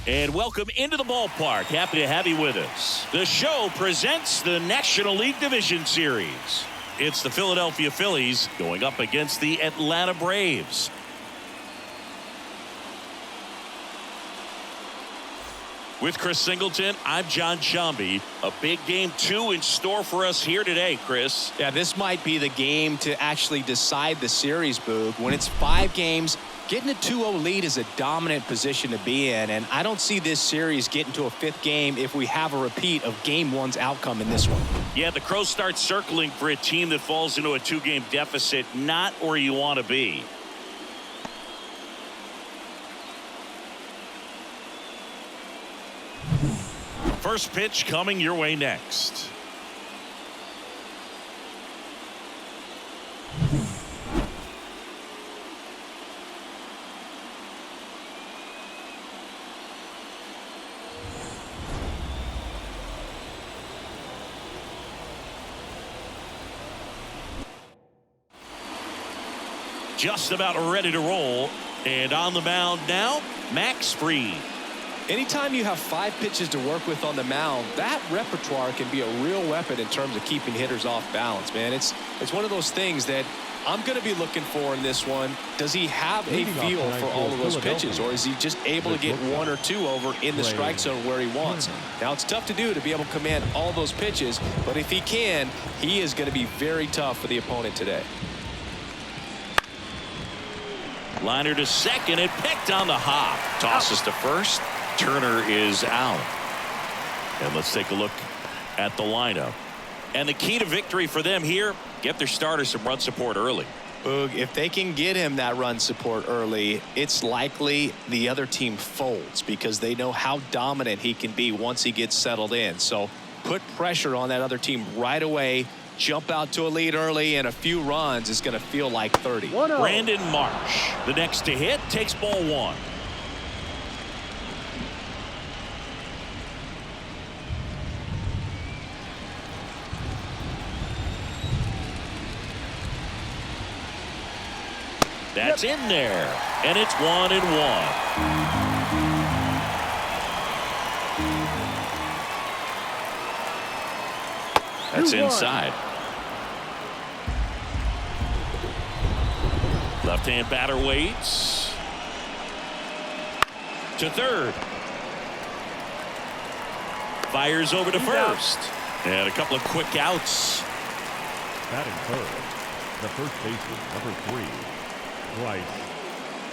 And welcome into the ballpark. Happy to have you with us. The show presents the National League Division Series. It's the Philadelphia Phillies going up against the Atlanta Braves. With Chris Singleton, I'm John Shambi. A big game 2 in store for us here today, Chris. Yeah, this might be the game to actually decide the series, Boog. When it's 5 games, getting a 2-0 lead is a dominant position to be in, and I don't see this series getting to a 5th game if we have a repeat of Game 1's outcome in this one. Yeah, the Crows start circling for a team that falls into a 2-game deficit, not where you want to be. First pitch coming your way next. Just about ready to roll, and on the mound now, Max Fried. Anytime you have 5 pitches to work with on the mound, that repertoire can be a real weapon in terms of keeping hitters off balance, man. It's one of those things that I'm going to be looking for in this one. Does he have a feel for all of those pitches, or is he just able to get 1 or 2 over in the strike zone where he wants? Now, it's tough to do to be able to command all those pitches, but if he can, he is going to be very tough for the opponent today. Liner to second and picked on the hop. Tosses to first. Turner is out. And let's take a look at the lineup. And the key to victory for them here, get their starter some run support early. Boog, if they can get him that run support early, it's likely the other team folds because they know how dominant he can be once he gets settled in. So put pressure on that other team right away. Jump out to a lead early, and a few runs is going to feel like 30. Brandon Marsh, the next to hit, takes ball 1. That's in there, and it's 1-1. That's inside. Left-hand batter waits. To third. Fires over to first. And a couple of quick outs. Batting third, the first baseman, number 3, Bryce.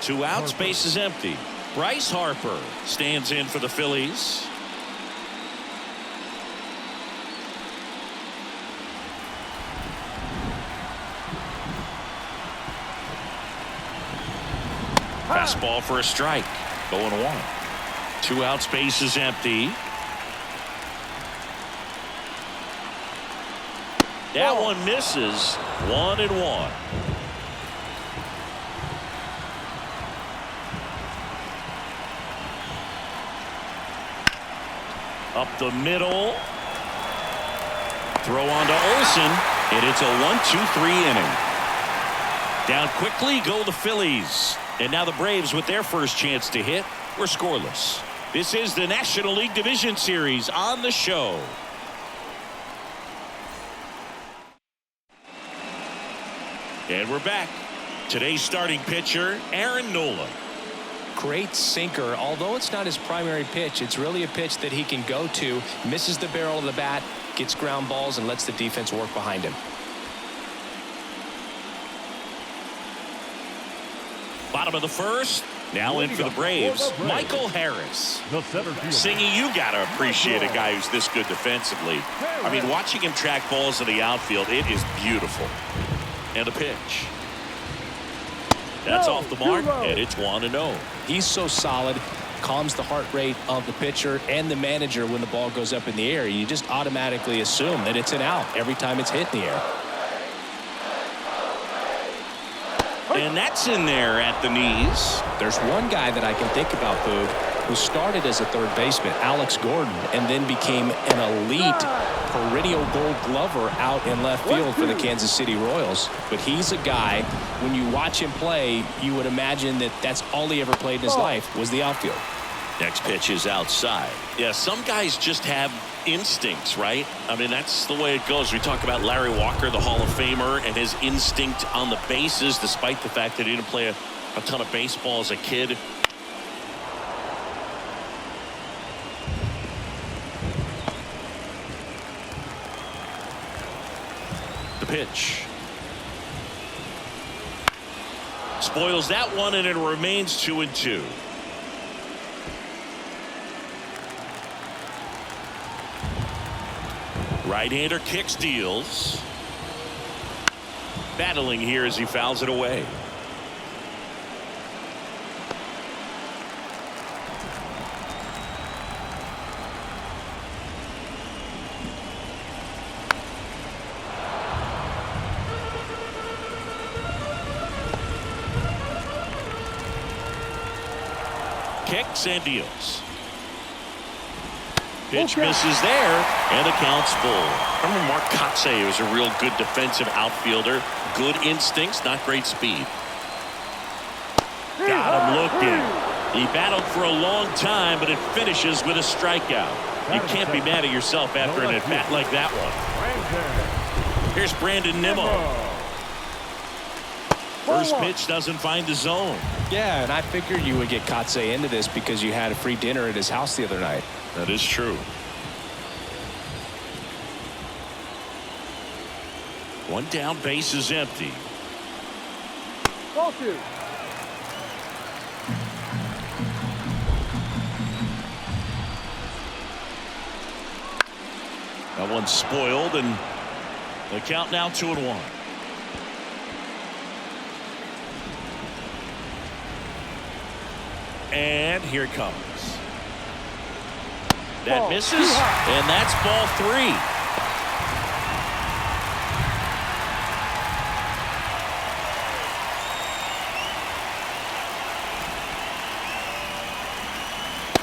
2 outs, base is empty. Bryce Harper stands in for the Phillies. Fastball for a strike. 0-1. 2 outs, base is empty. That one misses. 1-1. Up the middle. Throw on to Olsen, and it's a 1-2-3 inning. Down quickly go the Phillies. And now the Braves, with their first chance to hit, were scoreless. This is the National League Division Series on the show. And we're back. Today's starting pitcher, Aaron Nola. Great sinker. Although it's not his primary pitch, it's really a pitch that he can go to, misses the barrel of the bat, gets ground balls, and lets the defense work behind him. Bottom of the first. Now in for the Braves, Michael Harris. Singy, you got to appreciate a guy who's this good defensively. I mean, watching him track balls in the outfield, it is beautiful. And a pitch. That's off the mark, and it's 1-0. He's so solid, calms the heart rate of the pitcher and the manager when the ball goes up in the air. You just automatically assume that it's an out every time it's hit in the air. And that's in there at the knees. There's one guy that I can think about, Boog, who started as a third baseman, Alex Gordon, and then became an elite perennial Gold Glover out in left field for the Kansas City Royals. But he's a guy, when you watch him play, you would imagine that that's all he ever played in his life was the outfield. Next pitch is outside. Yeah, some guys just have instincts, right? I mean, that's the way it goes. We talk about Larry Walker, the Hall of Famer, and his instinct on the bases, despite the fact that he didn't play a ton of baseball as a kid. The pitch. Spoils that one, and it remains 2-2. Right-hander kicks, deals. Battling here as he fouls it away. Kicks and deals. Pitch misses there, and the count's full. I remember Mark Kotsay was a real good defensive outfielder. Good instincts, not great speed. Got him looking. He battled for a long time, but it finishes with a strikeout. You can't be mad at yourself after an at-bat like that one. Here's Brandon Nimmo. First pitch doesn't find the zone. Yeah, and I figured you would get Kotsay into this because you had a free dinner at his house the other night. That is true. One down, base is empty. Ball two. That one's spoiled, and the count now 2-1. And here it comes. That misses, and that's ball 3.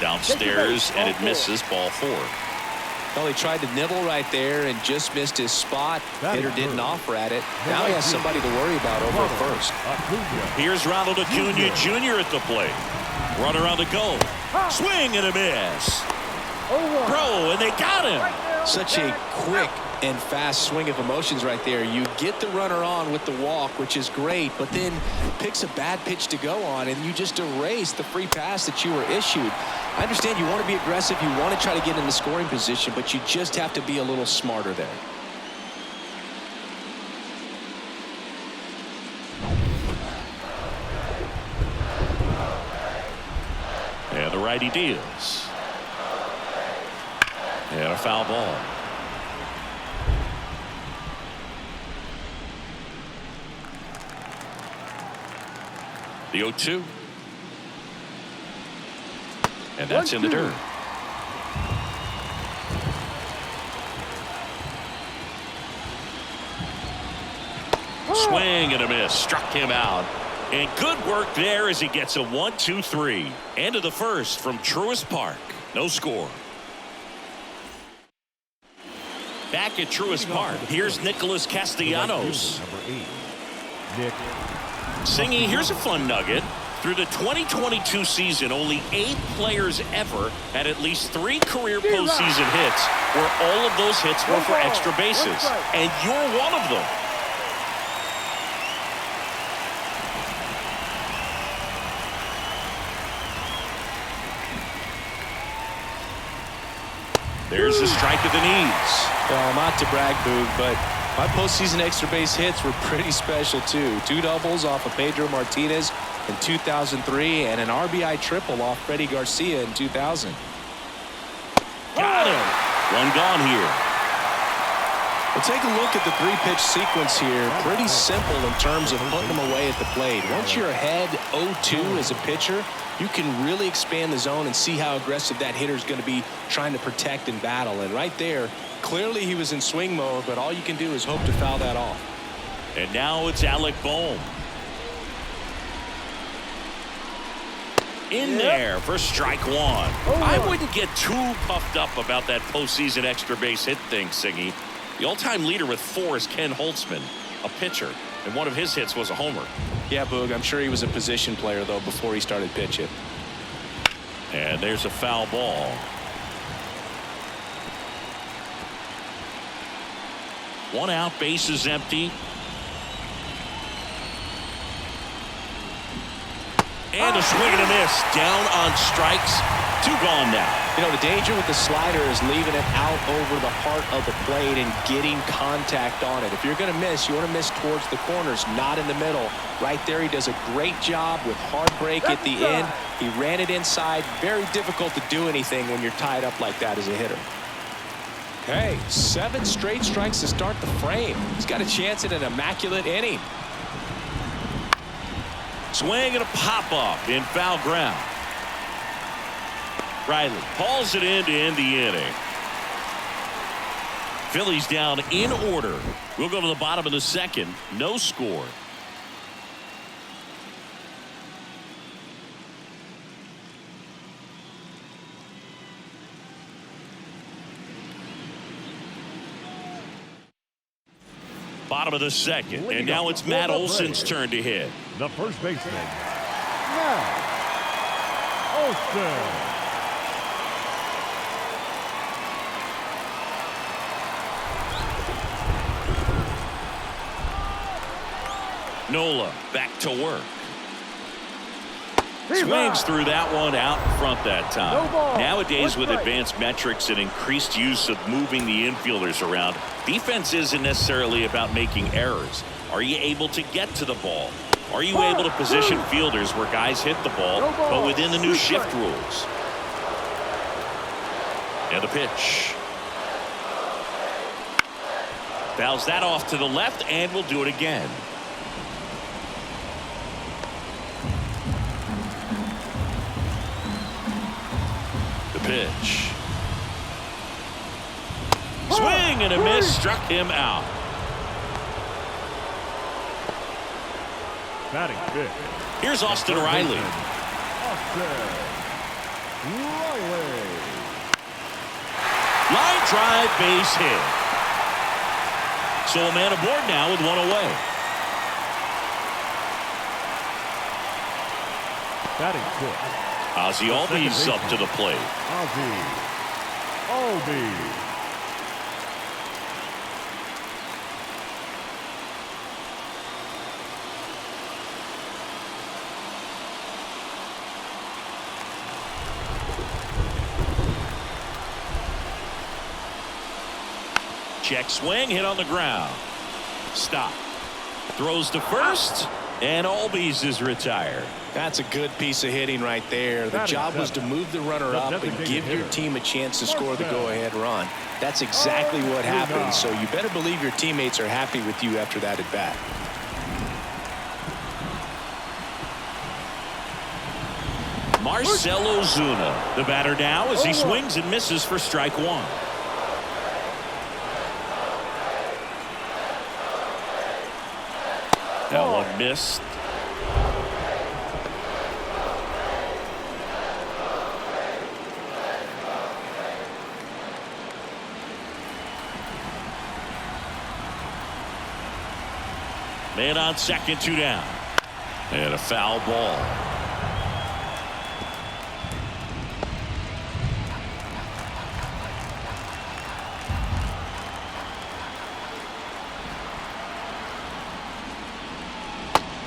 Downstairs, and it misses, ball 4. Well, he tried to nibble right there and just missed his spot. Hitter didn't offer at it. Now he has somebody to worry about over at first. Here's Ronald Acuna Jr. at the plate. Runner on the go. Swing and a miss. Throw, and they got him. Such a quick and fast swing of emotions right there. You get the runner on with the walk, which is great, but then picks a bad pitch to go on, and you just erase the free pass that you were issued. I understand you want to be aggressive, you want to try to get in the scoring position, but you just have to be a little smarter there. And the righty deals. And a foul ball. The 0-2. And that's in the dirt. Swing and a miss. Struck him out. And good work there as he gets a 1-2-3. End of the first from Truist Park. No score. Back at Truist Park, here's Nicholas Castellanos. Singy, here's a fun nugget. Through the 2022 season, only 8 players ever had at least 3 career postseason hits, where all of those hits were for extra bases. And you're one of them. There's a strike at the knees. Well, not to brag, Boog, but my postseason extra base hits were pretty special, too. 2 doubles off of Pedro Martinez in 2003 and an RBI triple off Freddie Garcia in 2000. Got him. One gone here. Well, take a look at the 3-pitch sequence here. Pretty simple in terms of putting them away at the plate. Once you're ahead 0-2 as a pitcher, you can really expand the zone and see how aggressive that hitter is going to be trying to protect and battle. And right there, clearly he was in swing mode, but all you can do is hope to foul that off. And now it's Alec Bohm. In there for strike 1. I wouldn't get too puffed up about that postseason extra base hit thing, Singy. The all-time leader with 4 is Ken Holtzman, a pitcher, and one of his hits was a homer. Yeah, Boog, I'm sure he was a position player, though, before he started pitching. And there's a foul ball. One out, bases empty. And a swing and a miss. Down on strikes. 2 gone now. You know, the danger with the slider is leaving it out over the heart of the plate and getting contact on it. If you're going to miss, you want to miss towards the corners, not in the middle. Right there, he does a great job with hard break at the end. He ran it inside. Very difficult to do anything when you're tied up like that as a hitter. Hey, 7 straight strikes to start the frame. He's got a chance at an immaculate inning. Swing and a pop-up in foul ground. Riley hauls it in to end the inning. Phillies down in order. We'll go to the bottom of the second. No score. Bottom of the second, and now it's Matt Olson's turn to hit. The first baseman, Matt Olson. Nola back to work. Swings through that one out in front that time. Nowadays, with advanced metrics and increased use of moving the infielders around, defense isn't necessarily about making errors. Are you able to get to the ball? Are you able to position fielders where guys hit the ball, but within the new shift rules? And the pitch. Fouls that off to the left, and we'll do it again. Pitch. Swing and a miss, struck him out. Batting fifth. Here's Austin Riley. Line drive, base hit. So a man aboard now with 1 away. Batting fifth. Ozzie Albies up to the plate. Ozzie Albies. Check swing, hit on the ground. Stop. Throws to first, and Albies is retired. That's a good piece of hitting right there. The job was to move the runner up and give your team a chance to score the go-ahead run. That's exactly what happened, so you better believe your teammates are happy with you after that at bat. Marcell Ozuna, the batter now as he swings and misses for strike 1. That one missed. Man on second, 2 down. And a foul ball.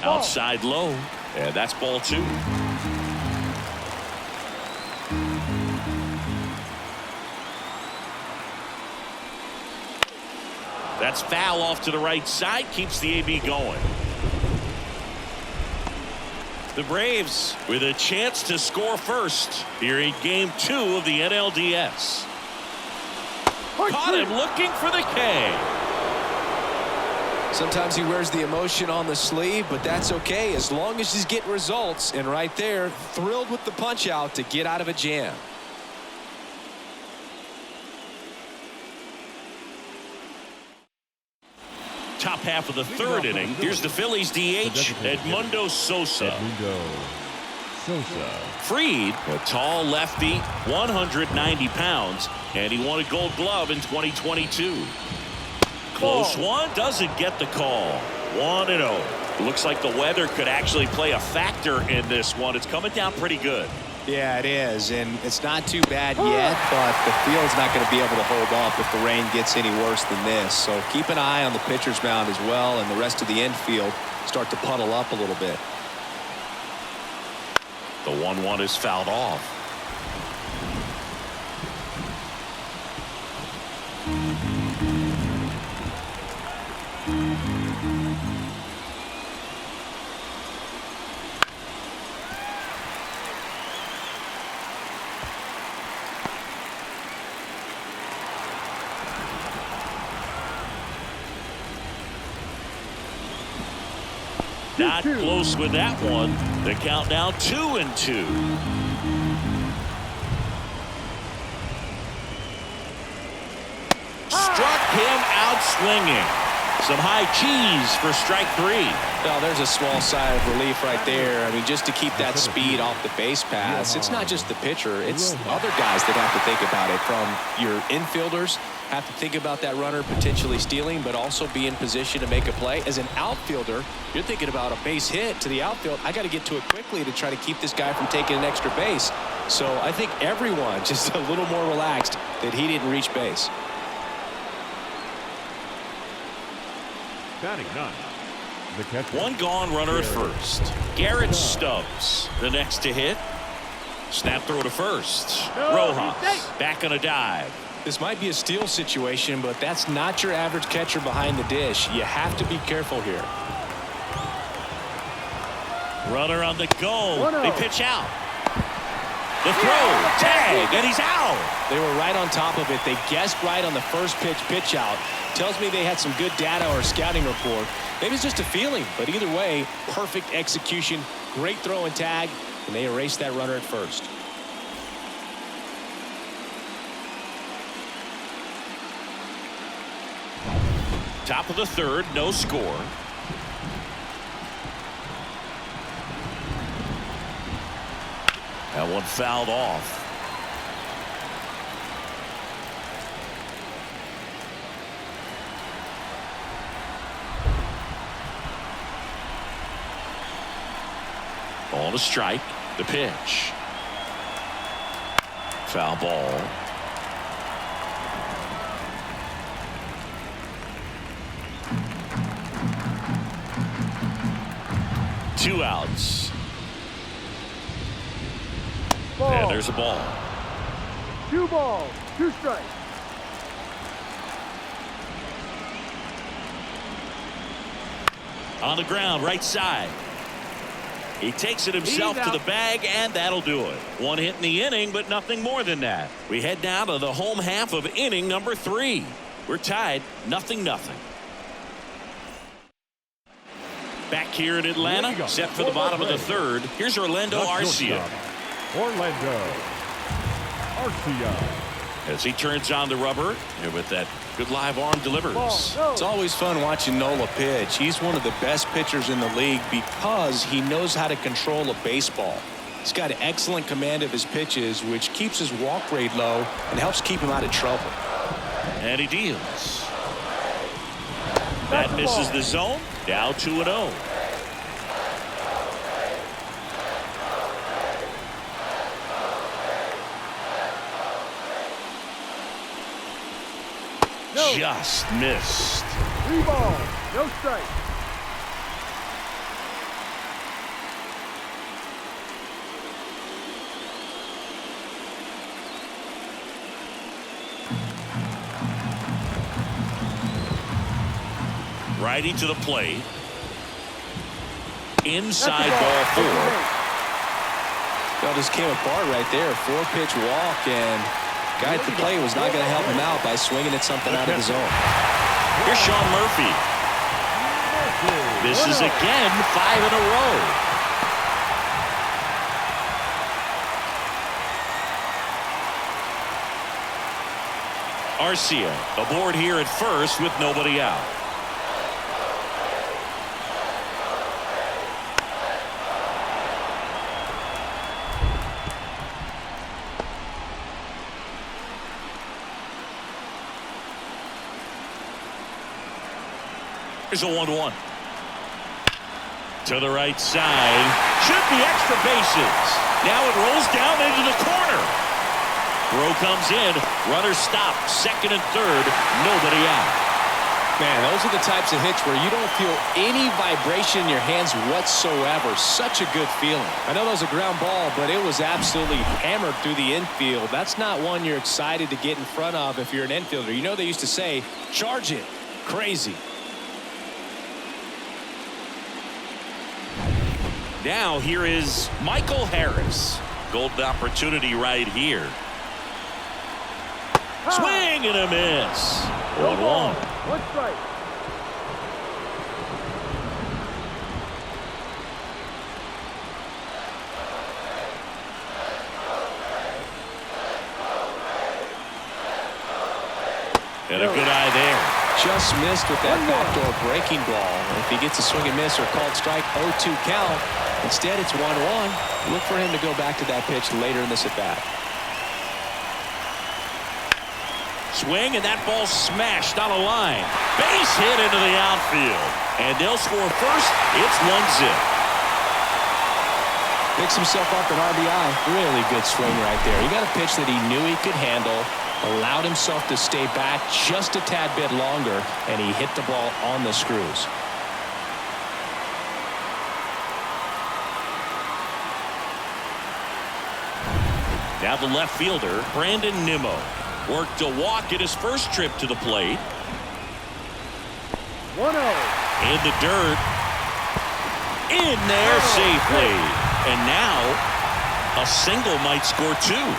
Outside low, and that's ball 2. That's foul off to the right side, keeps the AB going. The Braves with a chance to score first here in game 2 of the NLDS. Caught him looking for the K. Sometimes he wears the emotion on the sleeve, but that's okay as long as he's getting results. And right there, thrilled with the punch out to get out of a jam. Top half of the 3rd inning. Here's the Phillies DH, Edmundo Sosa. Freed, a tall lefty, 190 pounds, and he won a Gold Glove in 2022. Close one, doesn't get the call. 1-0. Looks like the weather could actually play a factor in this one. It's coming down pretty good. Yeah, it is, and it's not too bad yet, but the field's not going to be able to hold up if the rain gets any worse than this. So keep an eye on the pitcher's mound as well, and the rest of the infield start to puddle up a little bit. The 1-1 is fouled off. Not close with that one. The count now 2-2. Struck him out swinging. Some high cheese for strike 3. Well, there's a small sigh of relief right there. I mean, just to keep that speed off the base paths. It's not just the pitcher. It's other guys that have to think about it. From your infielders, have to think about that runner potentially stealing, but also be in position to make a play. As an outfielder, you're thinking about a base hit to the outfield. I got to get to it quickly to try to keep this guy from taking an extra base. So I think everyone just a little more relaxed that he didn't reach base. Batting 9. The catcher. One gone, runner at first. Garrett Stubbs, the next to hit. Snap throw to first. Rojas back on a dive. This might be a steal situation, but that's not your average catcher behind the dish. You have to be careful here. Runner on the go. They pitch out. The throw, tag, and he's out. They were right on top of it. They guessed right on the first pitch out. Tells me they had some good data or scouting report. Maybe it's just a feeling, but either way, perfect execution, great throw and tag, and they erased that runner at first. Top of the third, no score. That one fouled off. Ball to strike. The pitch. Foul ball. Two outs. And there's a ball. 2 balls, 2 strikes. On the ground, right side. He takes it himself to the bag, and that'll do it. One hit in the inning, but nothing more than that. We head down to the home half of inning number 3. We're tied 0-0. Back here in Atlanta, set for the bottom of the third. Here's Orlando Arcia. Orlando Arcia. As he turns on the rubber, and with that good live arm delivers. It's always fun watching Nola pitch. He's one of the best pitchers in the league because he knows how to control a baseball. He's got excellent command of his pitches, which keeps his walk rate low and helps keep him out of trouble. And he deals. That misses the zone. Now 2-0. Just missed. 3 balls, no strike. Righty to the plate. Inside ball 4. Well, just came apart right there. 4-pitch walk, and guy at the plate was not going to help him out by swinging at something out of the zone. Here's Sean Murphy. This is again 5 in a row. Arcia aboard here at first with nobody out. Here's a 1-1. To the right side. Should be extra bases. Now it rolls down into the corner. Throw comes in. Runner stopped. Second and third. Nobody out. Man, those are the types of hits where you don't feel any vibration in your hands whatsoever. Such a good feeling. I know that was a ground ball, but it was absolutely hammered through the infield. That's not one you're excited to get in front of if you're an infielder. You know they used to say, charge it. Crazy. Now here is Michael Harris. Golden opportunity right here. Swing and a miss. 1-1. 1 strike. And a good eye there. Just missed with that backdoor breaking ball. If he gets a swing and miss or called strike, 0-2 count. Instead, it's 1-1. Look for him to go back to that pitch later in this at bat. Swing, and that ball smashed on a line. Base hit into the outfield. And they'll score first. It's 1-0. Picks himself up an RBI. Really good swing right there. He got a pitch that he knew he could handle, allowed himself to stay back just a tad bit longer, and he hit the ball on the screws. Now the left fielder, Brandon Nimmo, worked a walk at his first trip to the plate. 1-0. In the dirt. In there safely. And now a single might score two.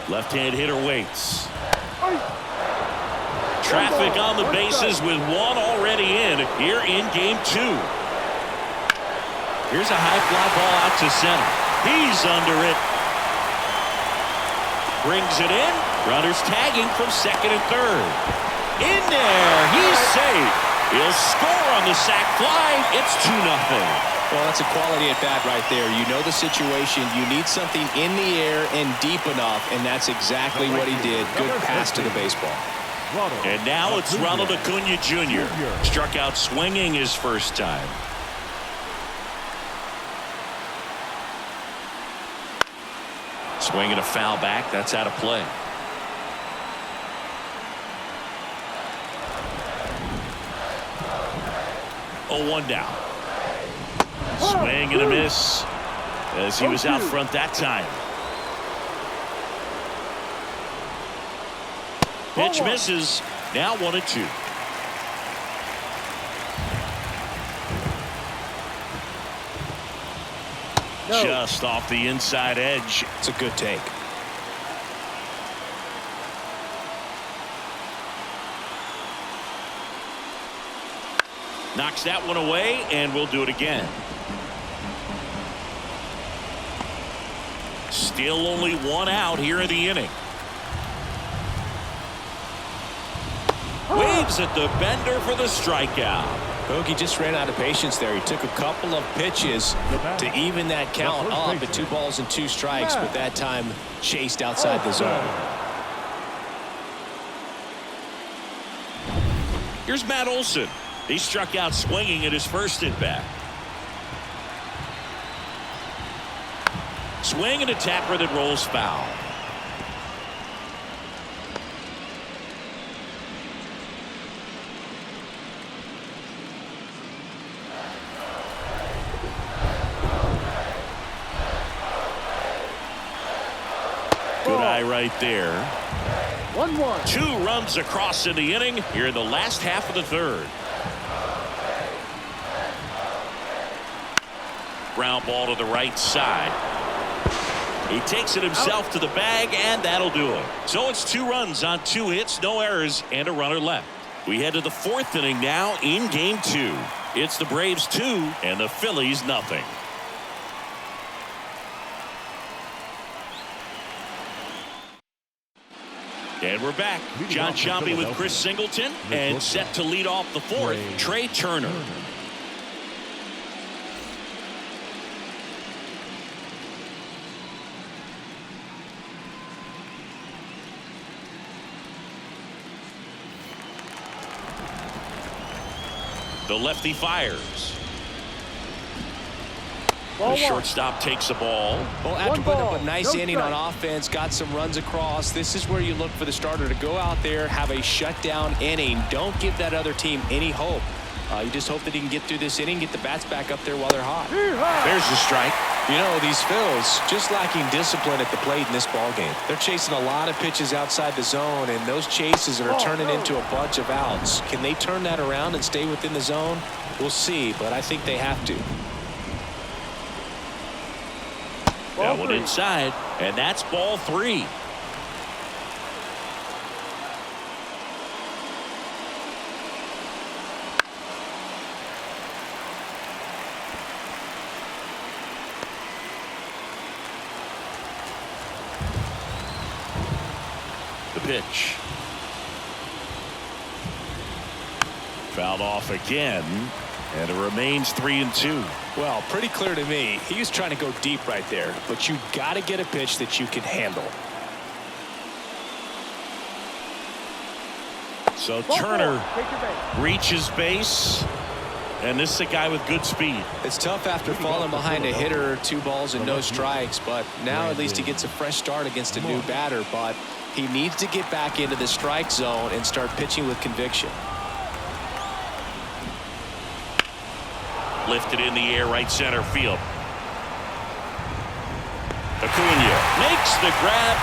Left-hand hitter waits. Traffic on the bases with one already in here in game two. Here's a high fly ball out to center. He's under it. Brings it in. Runners tagging from second and third. In there. He's safe. He'll score on the sac fly. It's 2-0. Well, that's a quality at bat right there. You know the situation. You need something in the air and deep enough, and that's exactly what he did. Good pass to the baseball. And now it's Ronald Acuna Jr. Struck out swinging his first time. Swinging a foul back. That's out of play. Oh, 1 down. Swing and a miss as he was out front that time. Pitch misses. Now 1-2. Just off the inside edge. It's a good take. Knocks that one away, and we'll do it again. Still only one out here in the inning. Waves at the bender for the strikeout. Bogey just ran out of patience there. He took a couple of pitches to even that count up at 2 balls and 2 strikes, but that time chased outside the zone. Here's Matt Olson. He struck out swinging at his first at bat. Swing and a tapper that rolls foul. Good eye right there. 1-1. 2 runs across in the inning here in the last half of the third. Ground ball to the right side. He takes it himself to the bag, and that'll do it. So it's 2 runs on 2 hits, no errors, and a runner left. We head to the 4th inning now in game 2. It's the Braves 2 and the Phillies nothing. And we're back. John Sciambi with Chris Singleton, and set to lead off the fourth, Trey Turner. The lefty fires. The shortstop takes the ball. Well, after putting up a nice inning on offense, got some runs across, this is where you look for the starter to go out there, have a shutdown inning. Don't give that other team any hope. You just hope that he can get through this inning, get the bats back up there while they're hot. There's the strike. You know, these Phils just lacking discipline at the plate in this ball game. They're chasing a lot of pitches outside the zone, and those chases are turning into a bunch of outs. Can they turn that around and stay within the zone? We'll see, but I think they have to. That one inside, and that's ball 3. The pitch. Fouled off again, and it remains 3-2. Well, pretty clear to me. He was trying to go deep right there, but you got to get a pitch that you can handle. So Turner reaches base, and this is a guy with good speed. It's tough after falling behind a hitter, 2 balls and no strikes, but now at least he gets a fresh start against a new batter, but he needs to get back into the strike zone and start pitching with conviction. Lifted in the air, right center field. Acuna makes the grab.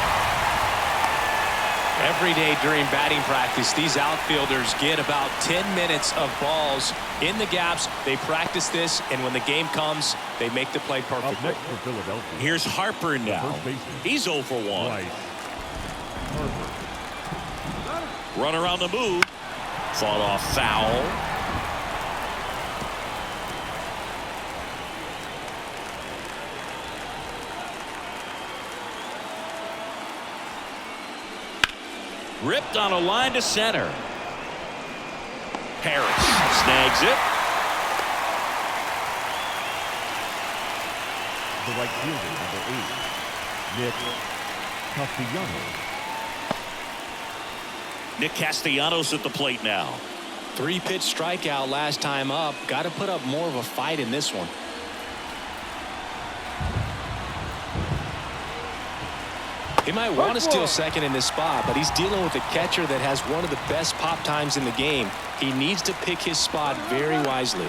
Every day during batting practice, these outfielders get about 10 minutes of balls in the gaps. They practice this, and when the game comes, they make the play perfectly. Here's Harper now. He's 0 for 1. Runner on the move. Fought off foul. Ripped on a line to center. Harris snags it. The right fielder, number 8, Nick Castellanos. Nick Castellanos at the plate now. 3-pitch strikeout last time up. Got to put up more of a fight in this one. He might want to steal second in this spot, but he's dealing with a catcher that has one of the best pop times in the game. He needs to pick his spot very wisely.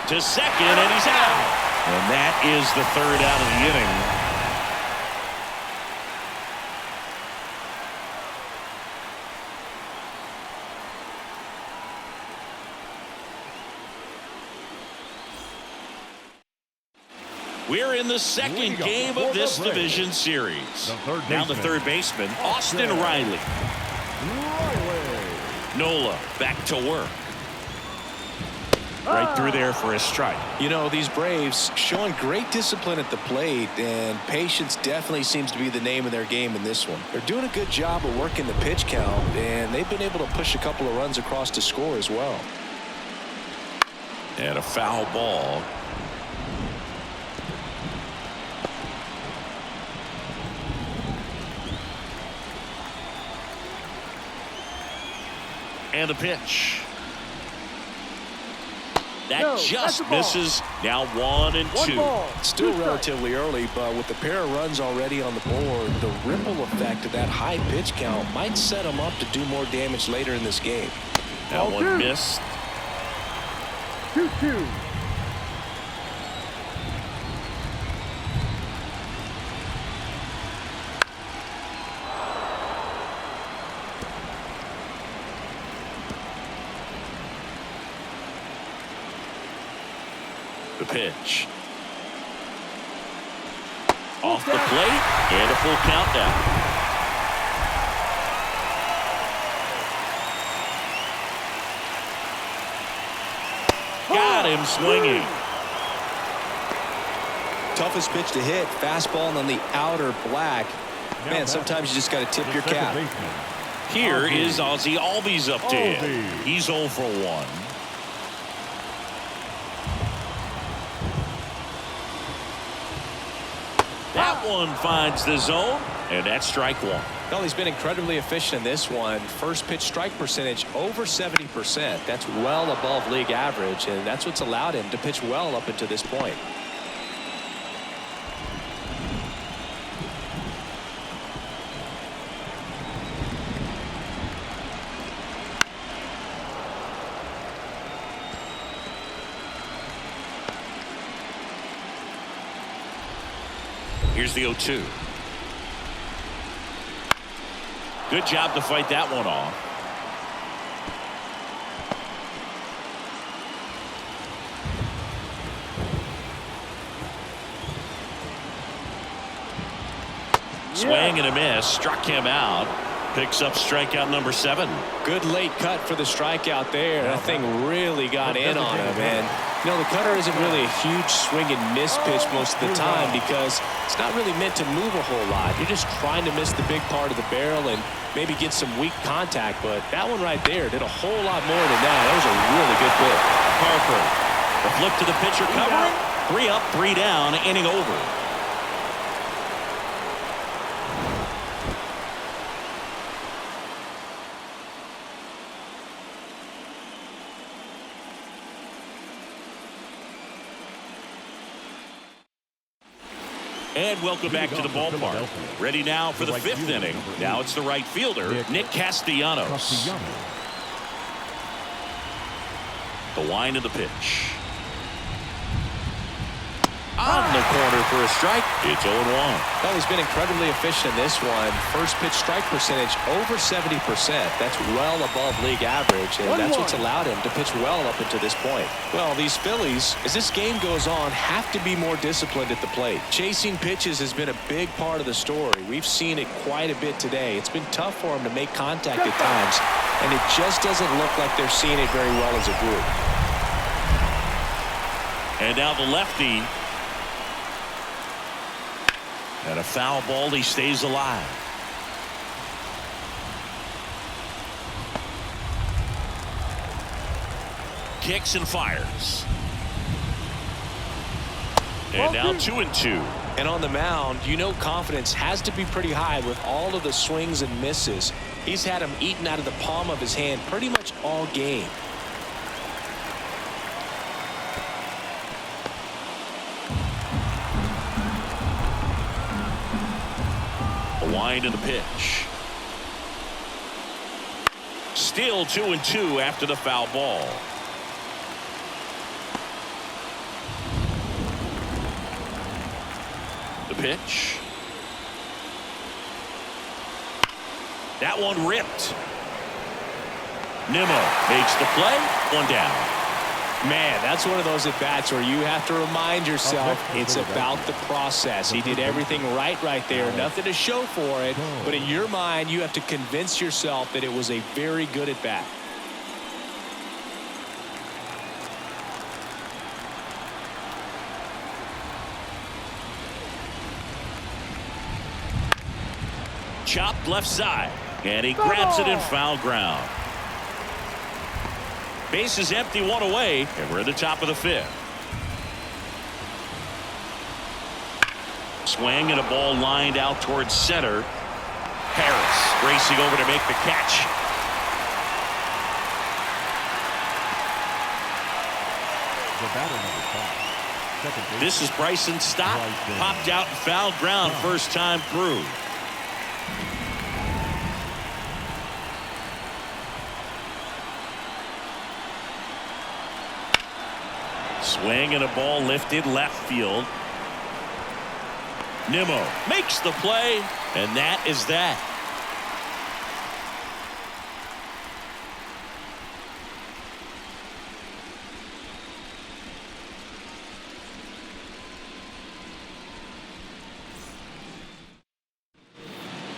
To second, and he's out. And that is the 3rd out of the inning. We're in the second game of this division series. Now the third baseman, Austin Riley. Nola back to work. Right through there for a strike. You know, these Braves showing great discipline at the plate, and patience definitely seems to be the name of their game in this one. They're doing a good job of working the pitch count, and they've been able to push a couple of runs across to score as well. And a foul ball. And the pitch. That just misses. Now 1-2. Still relatively early, but with the pair of runs already on the board, the ripple effect of that high pitch count might set them up to do more damage later in this game. That one missed. 2-2. The pitch. Off the plate, and a full countdown. Got him swinging. Toughest pitch to hit, fastball on the outer black. Man, sometimes you just got to tip your cap. Here is Ozzie Albies up to him. He's 0 for 1. That one finds the zone, and that's strike 1. Well, he's been incredibly efficient in this one. First pitch strike percentage over 70%. That's well above league average, and that's what's allowed him to pitch well up until this point. Here's the 0-2. Good job to fight that one off. Swing and a miss. Struck him out. Picks up strikeout number 7. Good late cut for the strikeout there. That thing really got in on him, and you know, the cutter isn't really a huge swing and miss pitch most of the time because it's not really meant to move a whole lot. You're just trying to miss the big part of the barrel and maybe get some weak contact, but that one right there did a whole lot more than that. That was a really good hit. Harper. The flip to the pitcher covering. 3 up, 3 down, inning over. And welcome back to the ballpark. Ready now for the 5th inning. Now it's the right fielder, Nick Castellanos. The wind of the pitch. On the corner for a strike. It's 0-1. Well, he's been incredibly efficient in this one. First pitch strike percentage over 70%. That's well above league average, and that's what's allowed him to pitch well up until this point. Well, these Phillies, as this game goes on, have to be more disciplined at the plate. Chasing pitches has been a big part of the story. We've seen it quite a bit today. It's been tough for him to make contact at times, and it just doesn't look like they're seeing it very well as a group. And now the lefty. And a foul ball, he stays alive. Kicks and fires. And now 2-2. And on the mound, you know confidence has to be pretty high with all of the swings and misses. He's had them eaten out of the palm of his hand pretty much all game. Wind of the pitch. Still 2-2 after the foul ball. The pitch. That one ripped. Nimmo makes the play. 1 down. Man, that's one of those at-bats where you have to remind yourself it's about the process. He did everything right there. Nothing to show for it. But in your mind, you have to convince yourself that it was a very good at-bat. Chopped left side. And he grabs it in foul ground. Base is empty, 1 away, and we're at the top of the 5th. Swing and a ball lined out towards center. Harris racing over to make the catch. This is Bryson Stott. Popped out and fouled ground first time through. Swing and a ball lifted left field. Nimmo makes the play, and that is that.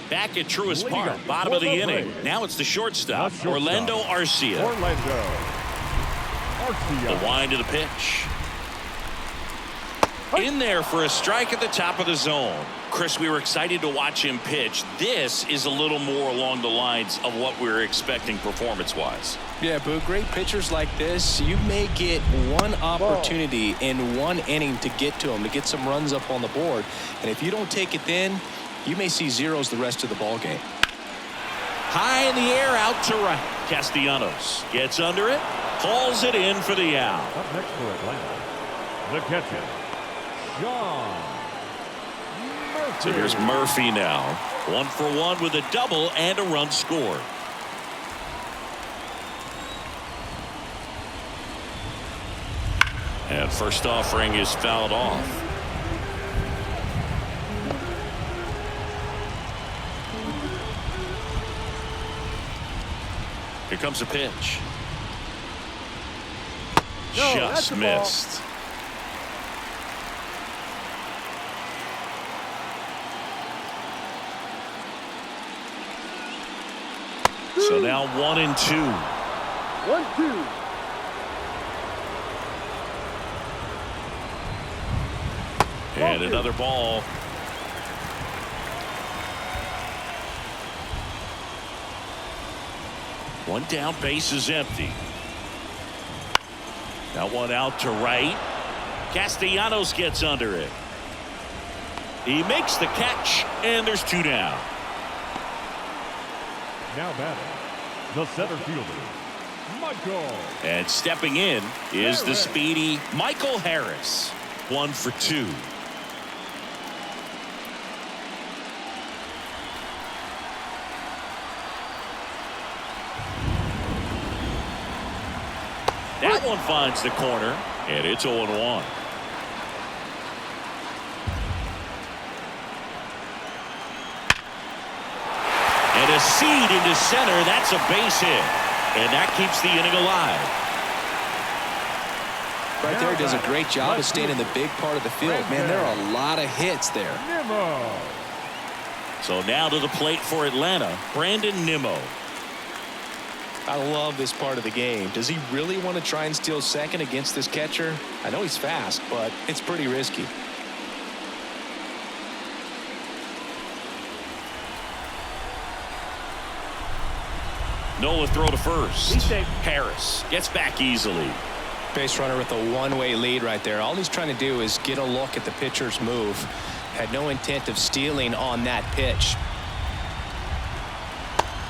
Back at Truist Park, bottom of the inning. Now it's the shortstop, Orlando Arcia. The wind of the pitch. In there for a strike at the top of the zone. Chris, we were excited to watch him pitch. This is a little more along the lines of what we were expecting performance-wise. Yeah, Boo, great pitchers like this, you may get one opportunity in one inning to get to them, to get some runs up on the board. And if you don't take it then, you may see zeros the rest of the ball game. High in the air, out to right. Castellanos gets under it, calls it in for the out. Up next for Atlanta, the catcher, John Murphy. So here's Murphy now. 1 for 1 with a double and a run scored. And first offering is fouled off. Here comes a pitch. No, that's Just a ball. missed. So now 1-2. 1-2. And Ball another ball. One down, base is empty. That one out to right. Castellanos gets under it. He makes the catch, and there's 2 down. Now batting, the center fielder, Michael. And stepping in is the speedy Michael Harris. 1 for 2. That one finds the corner, and it's 0-1. And a seed into center. That's a base hit. And that keeps the inning alive. Right there, does a great job of staying in the big part of the field. Man, there are a lot of hits there. Nimmo. So now to the plate for Atlanta, Brandon Nimmo. I love this part of the game. Does he really want to try and steal second against this catcher? I know he's fast, but it's pretty risky. Nola throw to first. He's safe. Harris gets back easily. Base runner with a one-way lead right there. All he's trying to do is get a look at the pitcher's move. Had no intent of stealing on that pitch.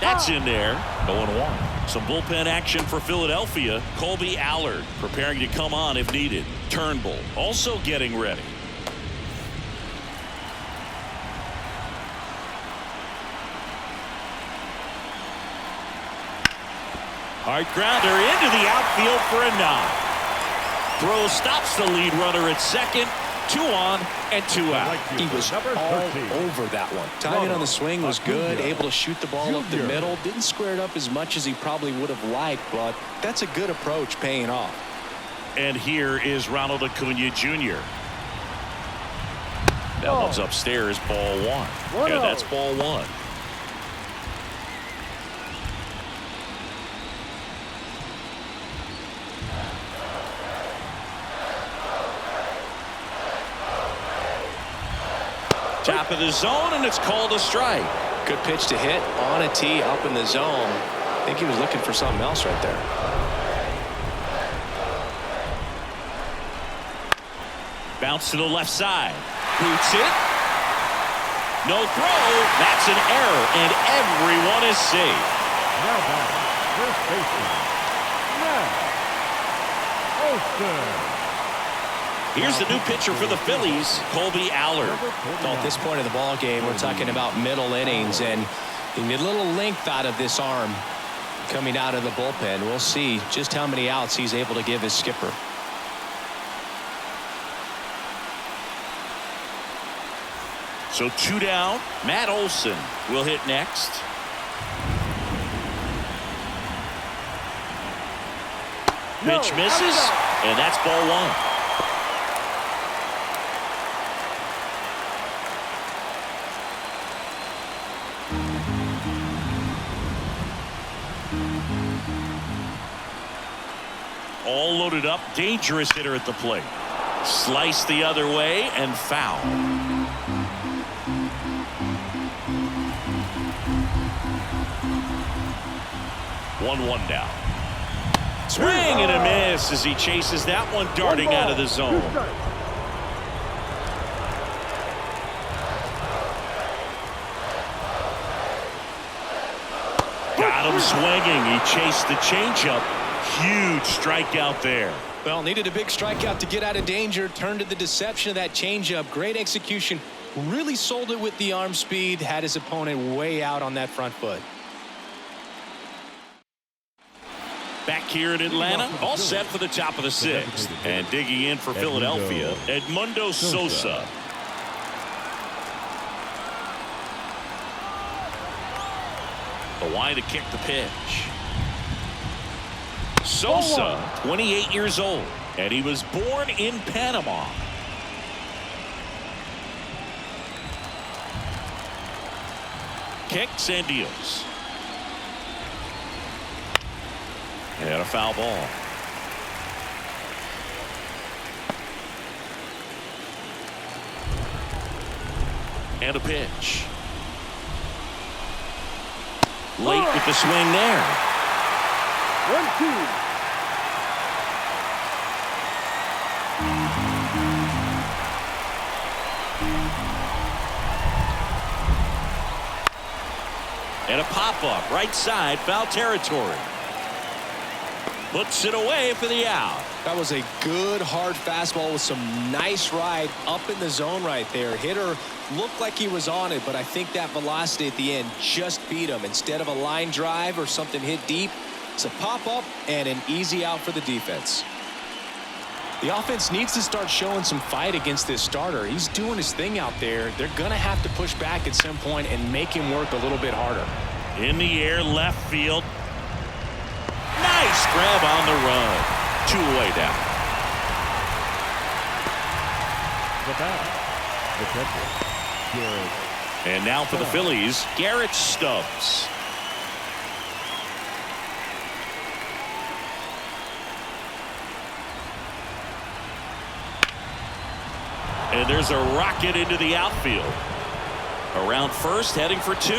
That's in there. 0-1. Some bullpen action for Philadelphia. Colby Allard preparing to come on if needed. Turnbull also getting ready. Hard grounder into the outfield for a knock. Throw stops the lead runner at second. 2 on and 2 out. He was all over that one. Timing on the swing was good. Able to shoot the ball up the middle. Didn't square it up as much as he probably would have liked, but that's a good approach paying off. And here is Ronald Acuna Jr. That one's upstairs, ball 1. Yeah, that's ball 1. Top of the zone, and it's called a strike. Good pitch to hit on a tee up in the zone. I think he was looking for something else right there. Bounce to the left side. Boots it. No throw. That's an error, and everyone is safe. Now batting, first baseman, Matt Olson. Here's the new pitcher for the Phillies, Colby Allard. Well, at this point of the ball game, we're talking about middle innings, and you need a little length out of this arm coming out of the bullpen. We'll see just how many outs he's able to give his skipper. So 2 down. Matt Olson will hit next. Pitch misses, and that's ball 1. All loaded up, dangerous hitter at the plate. Slice the other way and foul. 1-1 now. Swing and a miss as he chases that one darting out of the zone. Got him swinging. He chased the changeup. Huge strikeout there. Well, needed a big strikeout to get out of danger. Turned to the deception of that changeup. Great execution. Really sold it with the arm speed. Had his opponent way out on that front foot. Back here in Atlanta, all set for the top of the sixth. And digging in for Philadelphia, Edmundo Sosa. The wide to kick the pitch. Sosa, 28 years old, and he was born in Panama. Kicks and deals. And a foul ball. And a pitch. Late with the swing there. 1-2. And a pop-up right side, foul territory. Puts it away for the out. That was a good hard fastball with some nice ride up in the zone right there. Hitter looked like he was on it, but I think that velocity at the end just beat him. Instead of a line drive or something hit deep, it's a pop-up and an easy out for the defense. The offense needs to start showing some fight against this starter. He's doing his thing out there. They're going to have to push back at some point and make him work a little bit harder. In the air, left field. Nice grab on the run. 2 away down. The batter, the catcher, Garrett. And now for the Phillies, Garrett Stubbs. And there's a rocket into the outfield. Around first, heading for 2.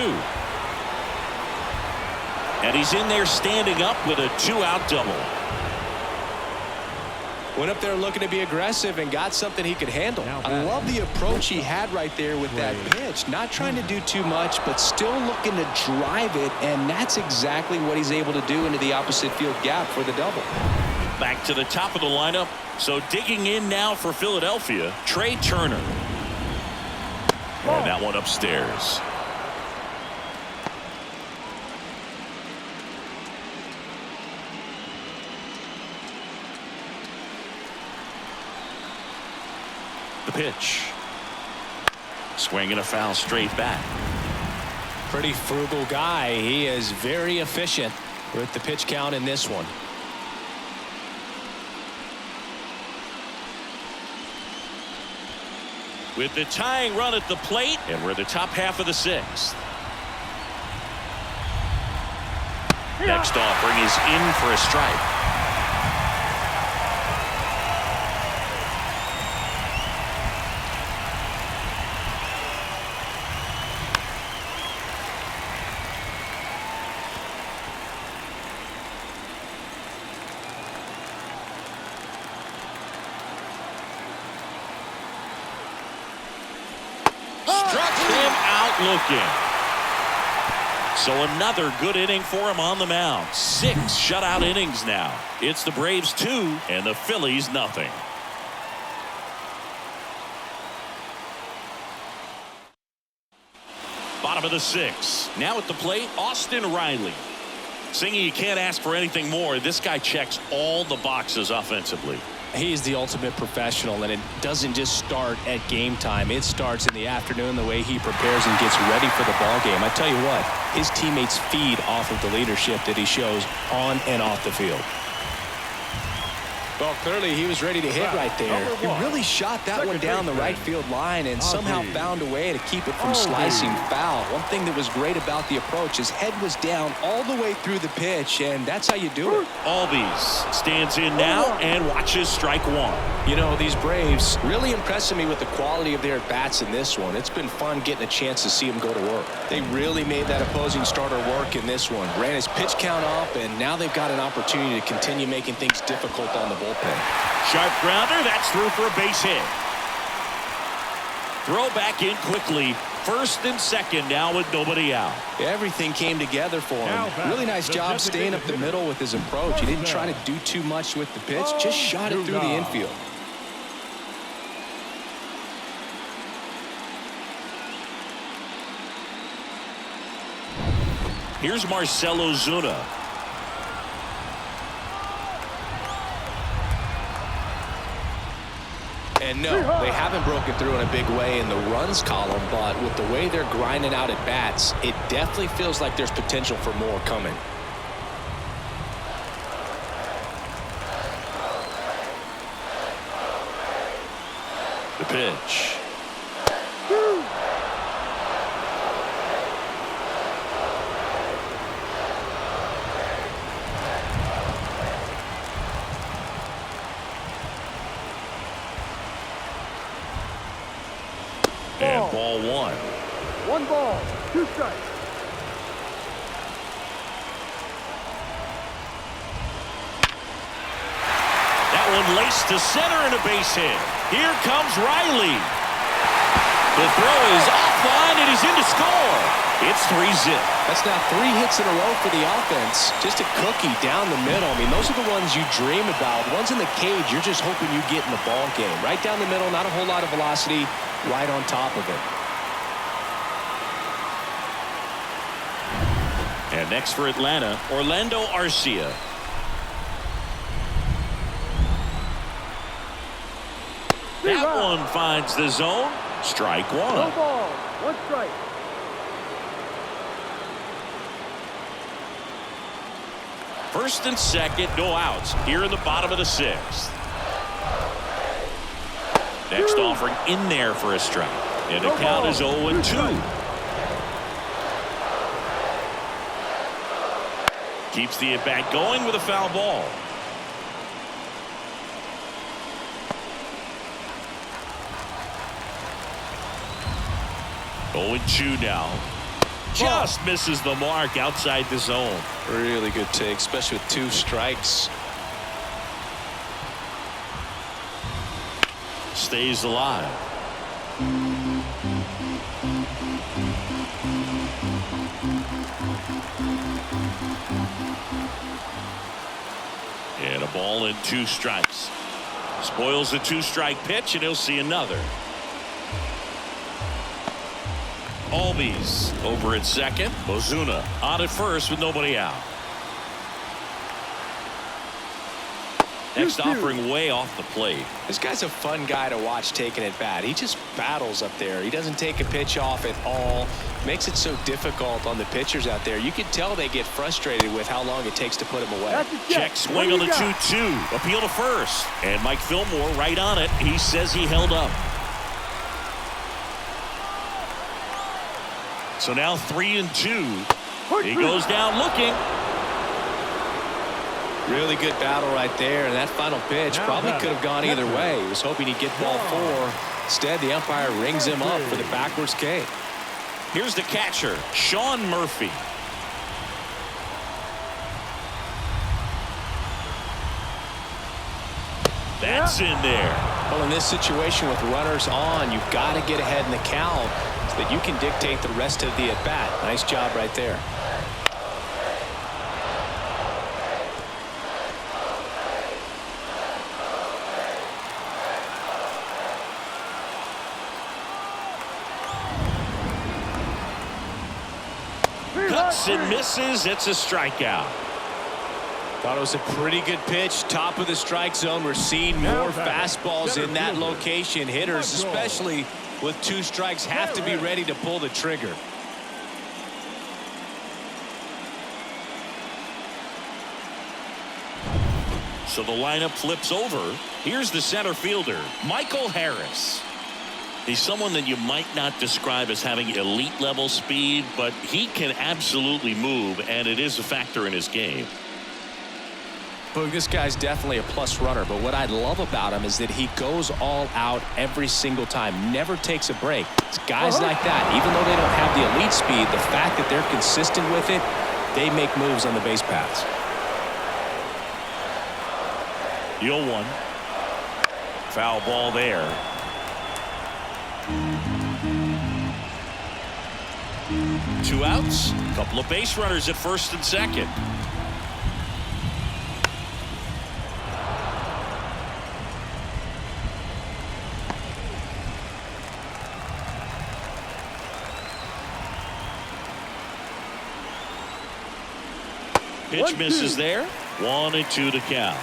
And he's in there standing up with a 2-out double. Went up there looking to be aggressive and got something he could handle. I love the approach he had right there with that pitch. Not trying to do too much, but still looking to drive it, and that's exactly what he's able to do into the opposite field gap for the double. Back to the top of the lineup. So digging in now for Philadelphia, Trey Turner. And that one upstairs. The pitch. Swing and a foul straight back. Pretty frugal guy. He is very efficient with the pitch count in this one. With the tying run at the plate, and we're in the top half of the sixth. Next offering is in for a strike. Looking. So another good inning for him on the mound. 6 shutout innings now. It's the Braves 2 and the Phillies nothing. Bottom of the 6th. Now at the plate, Austin Riley. Singy, you can't ask for anything more. This guy checks all the boxes offensively. He is the ultimate professional, and it doesn't just start at game time. It starts in the afternoon, the way he prepares and gets ready for the ball game. I tell you what, his teammates feed off of the leadership that he shows on and off the field. Well, clearly he was ready to hit right there. He really shot that one down the right field line and somehow found a way to keep it from slicing foul. One thing that was great about the approach, his head was down all the way through the pitch, and that's how you do it. Albies stands in now and watches strike one. You know, these Braves really impressing me with the quality of their at-bats in this one. It's been fun getting a chance to see them go to work. They really made that opposing starter work in this one. Ran his pitch count up, and now they've got an opportunity to continue making things difficult on the bullpen. Sharp grounder, that's through for a base hit. Throw back in quickly. First and second now with nobody out. Everything came together for him. Really nice job staying up the middle with his approach. He didn't try to do too much with the pitch, just shot it through the infield. Here's Marcell Ozuna. And no, they haven't broken through in a big way in the runs column, but with the way they're grinding out at bats, it definitely feels like there's potential for more coming. The pitch. And ball one. 1 ball, 2 strikes. That one laced to center and a base hit. Here comes Riley. The throw is offline and he's in to score. It's 3-zip. That's now 3 hits in a row for the offense. Just a cookie down the middle. I mean, those are the ones you dream about. Ones in the cage, you're just hoping you get in the ball game. Right down the middle, not a whole lot of velocity, right on top of it. And next for Atlanta, Orlando Arcia. That one finds the zone. Strike one. 1 ball, 1 strike. First and second, no outs here in the bottom of the 6th. Next offering in there for a strike. And the count is 0-2. Keeps the at-bat going with a foul ball. Oh, 0-2 now. Just misses the mark outside the zone. Really good take, especially with 2 strikes. Stays alive. And a ball and 2 strikes. Spoils the 2-strike pitch, and he'll see another. Albies over at second. Ozuna on at first with nobody out. Next offering way off the plate. This guy's a fun guy to watch taking at bat. He just battles up there. He doesn't take a pitch off at all. Makes it so difficult on the pitchers out there. You can tell they get frustrated with how long it takes to put him away. Check swing on the 2-2. Appeal to first. And Mike Fillmore right on it. He says he held up. So now 3-2. He goes down looking. Really good battle right there, and that final pitch probably could have gone either way. He was hoping he'd get ball 4. Instead, the umpire rings him up for the backwards K. Here's the catcher, Sean Murphy. That's in there. Well, in this situation with runners on, you've got to get ahead in the count so that you can dictate the rest of the at-bat. Nice job right there. Cuts and misses. It's a strikeout. Thought it was a pretty good pitch. Top of the strike zone. We're seeing more fastballs in that location. Hitters, especially with 2 strikes, have to be ready to pull the trigger. So the lineup flips over. Here's the center fielder, Michael Harris. He's someone that you might not describe as having elite level speed, but he can absolutely move, and it is a factor in his game. Boog, this guy's definitely a plus runner, but what I love about him is that he goes all out every single time, never takes a break. It's guys like that, even though they don't have the elite speed, the fact that they're consistent with it, they make moves on the base paths. 0-1. Foul ball there. Two outs, a couple of base runners at first and second. Pitch misses there. 1-2 to count.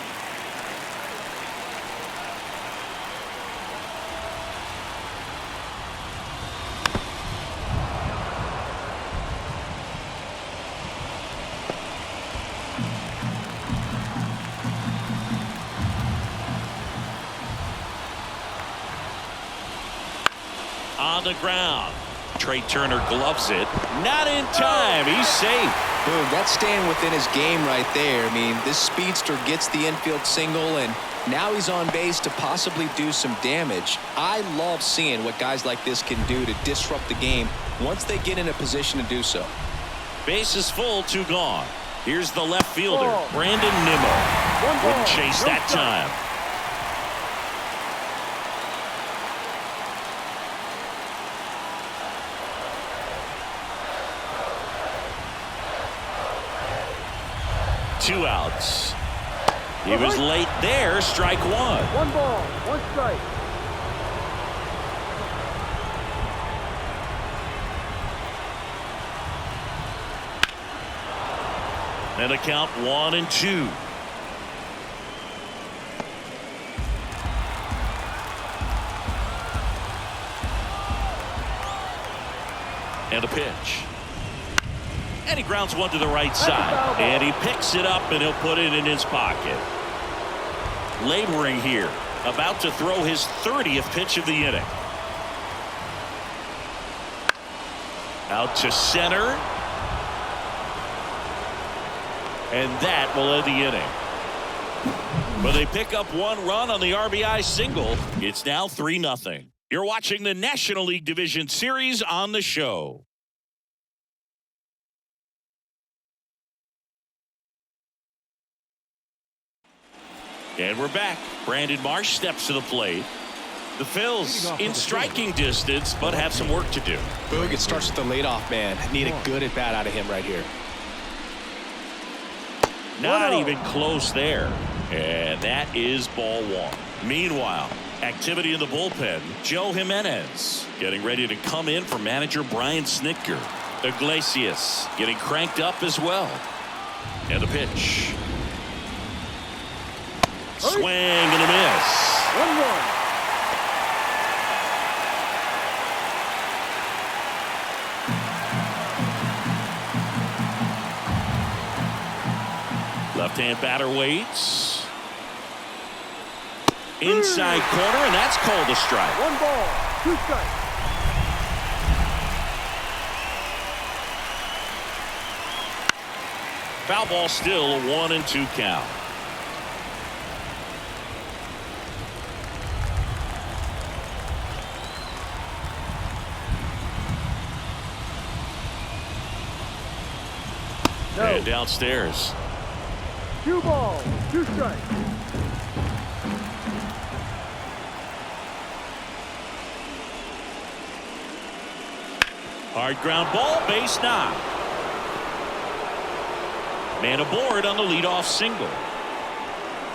On the ground. Trey Turner gloves it. Not in time. He's safe. Boom, that's staying within his game right there. I mean, this speedster gets the infield single, and now he's on base to possibly do some damage. I love seeing what guys like this can do to disrupt the game once they get in a position to do so. Base is full, 2 gone. Here's the left fielder, Brandon Nimmo. Wouldn't chase that time. Two outs. He was late there. Strike one. 1 ball, 1 strike. And a count 1-2. And a pitch. And he grounds one to the right side. And he picks it up, and he'll put it in his pocket. Laboring here. About to throw his 30th pitch of the inning. Out to center. And that will end the inning. But they pick up 1 run on the RBI single. It's now 3-0. You're watching the National League Division Series on the show. And we're back. Brandon Marsh steps to the plate. The Phils in striking distance, but have some work to do. Boog, it starts with the leadoff man. Need a good at bat out of him right here. Not even close there. And that is ball 1. Meanwhile, activity in the bullpen. Joe Jimenez getting ready to come in for manager Brian Snitker. Iglesias getting cranked up as well. And the pitch. Swing and a miss. 1-1. Left-hand batter waits. Inside corner, and that's called a strike. 1 ball, 2 strikes. Foul ball still, a 1-2 count. No. And downstairs. 2 balls, 2 strikes. Hard ground ball, base knock. Man aboard on the leadoff single.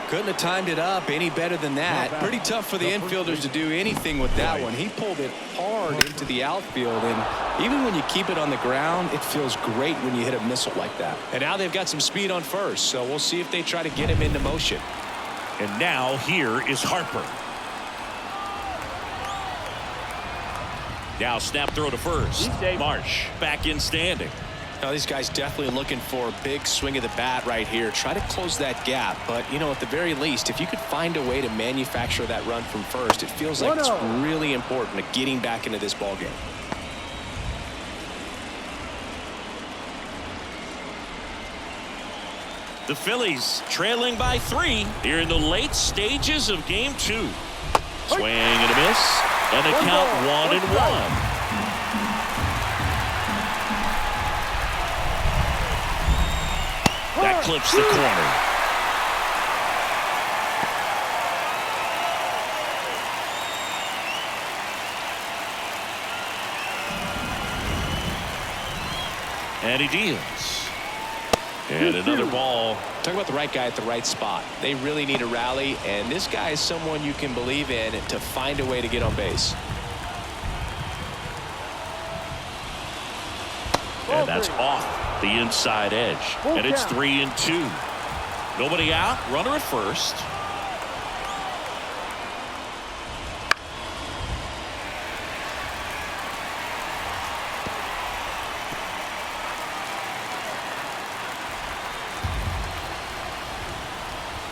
Couldn't have timed it up any better than that. Pretty tough for the infielders to do anything with that one. He pulled it hard into the outfield, and even when you keep it on the ground, it feels great when you hit a missile like that. And now they've got some speed on first, so we'll see if they try to get him into motion. And now here is Harper. Now snap throw to first. Marsh back in standing. Now, these guys definitely looking for a big swing of the bat right here. Try to close that gap. But, you know, at the very least, if you could find a way to manufacture that run from first, it feels like it's really important to getting back into this ballgame. The Phillies trailing by 3 here in the late stages of game 2. Swing and a miss. And the count 1-1. That clips the corner. And he deals. And another ball. Talk about the right guy at the right spot. They really need a rally, and this guy is someone you can believe in to find a way to get on base. And that's off the inside edge. And it's 3-2. Nobody out. Runner at first.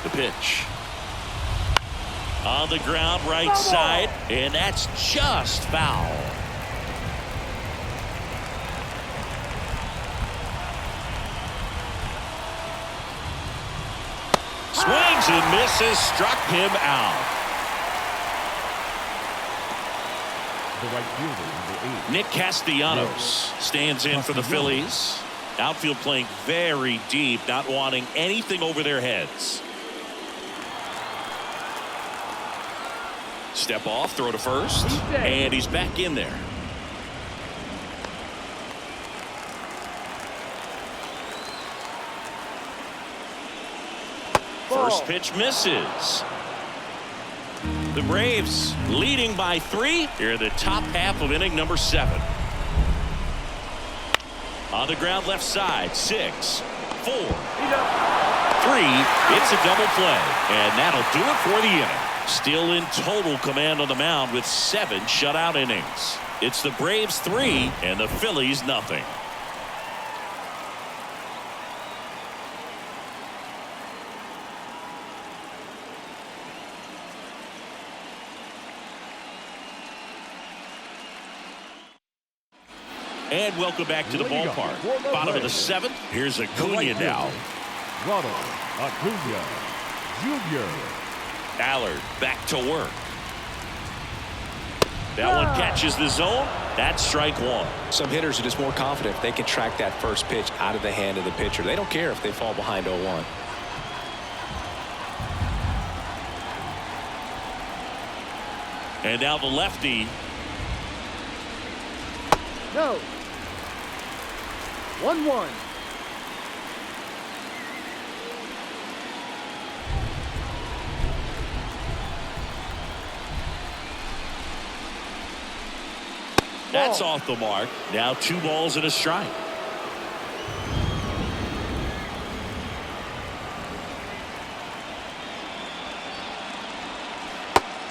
The pitch. On the ground, right side. And that's just foul. Swings and misses, struck him out. The right fielder, number 8. Nick Castellanos stands in for the Phillies. Outfield playing very deep, not wanting anything over their heads. Step off, throw to first, and he's back in there. First pitch misses. The Braves leading by 3 here in the top half of inning number 7. On the ground left side, 6, 4, 3. It's a double play, and that'll do it for the inning. Still in total command on the mound with 7 shutout innings. It's the Braves 3 and the Phillies nothing. And welcome back to the ballpark. Bottom of the 7th. Here's Acuna now. Ronald Acuna Jr. Allard back to work. That one catches the zone. That's strike 1. Some hitters are just more confident if they can track that first pitch out of the hand of the pitcher. They don't care if they fall behind 0-1. And now the lefty. No. 1-1. That's off the mark. Now 2 balls and a strike.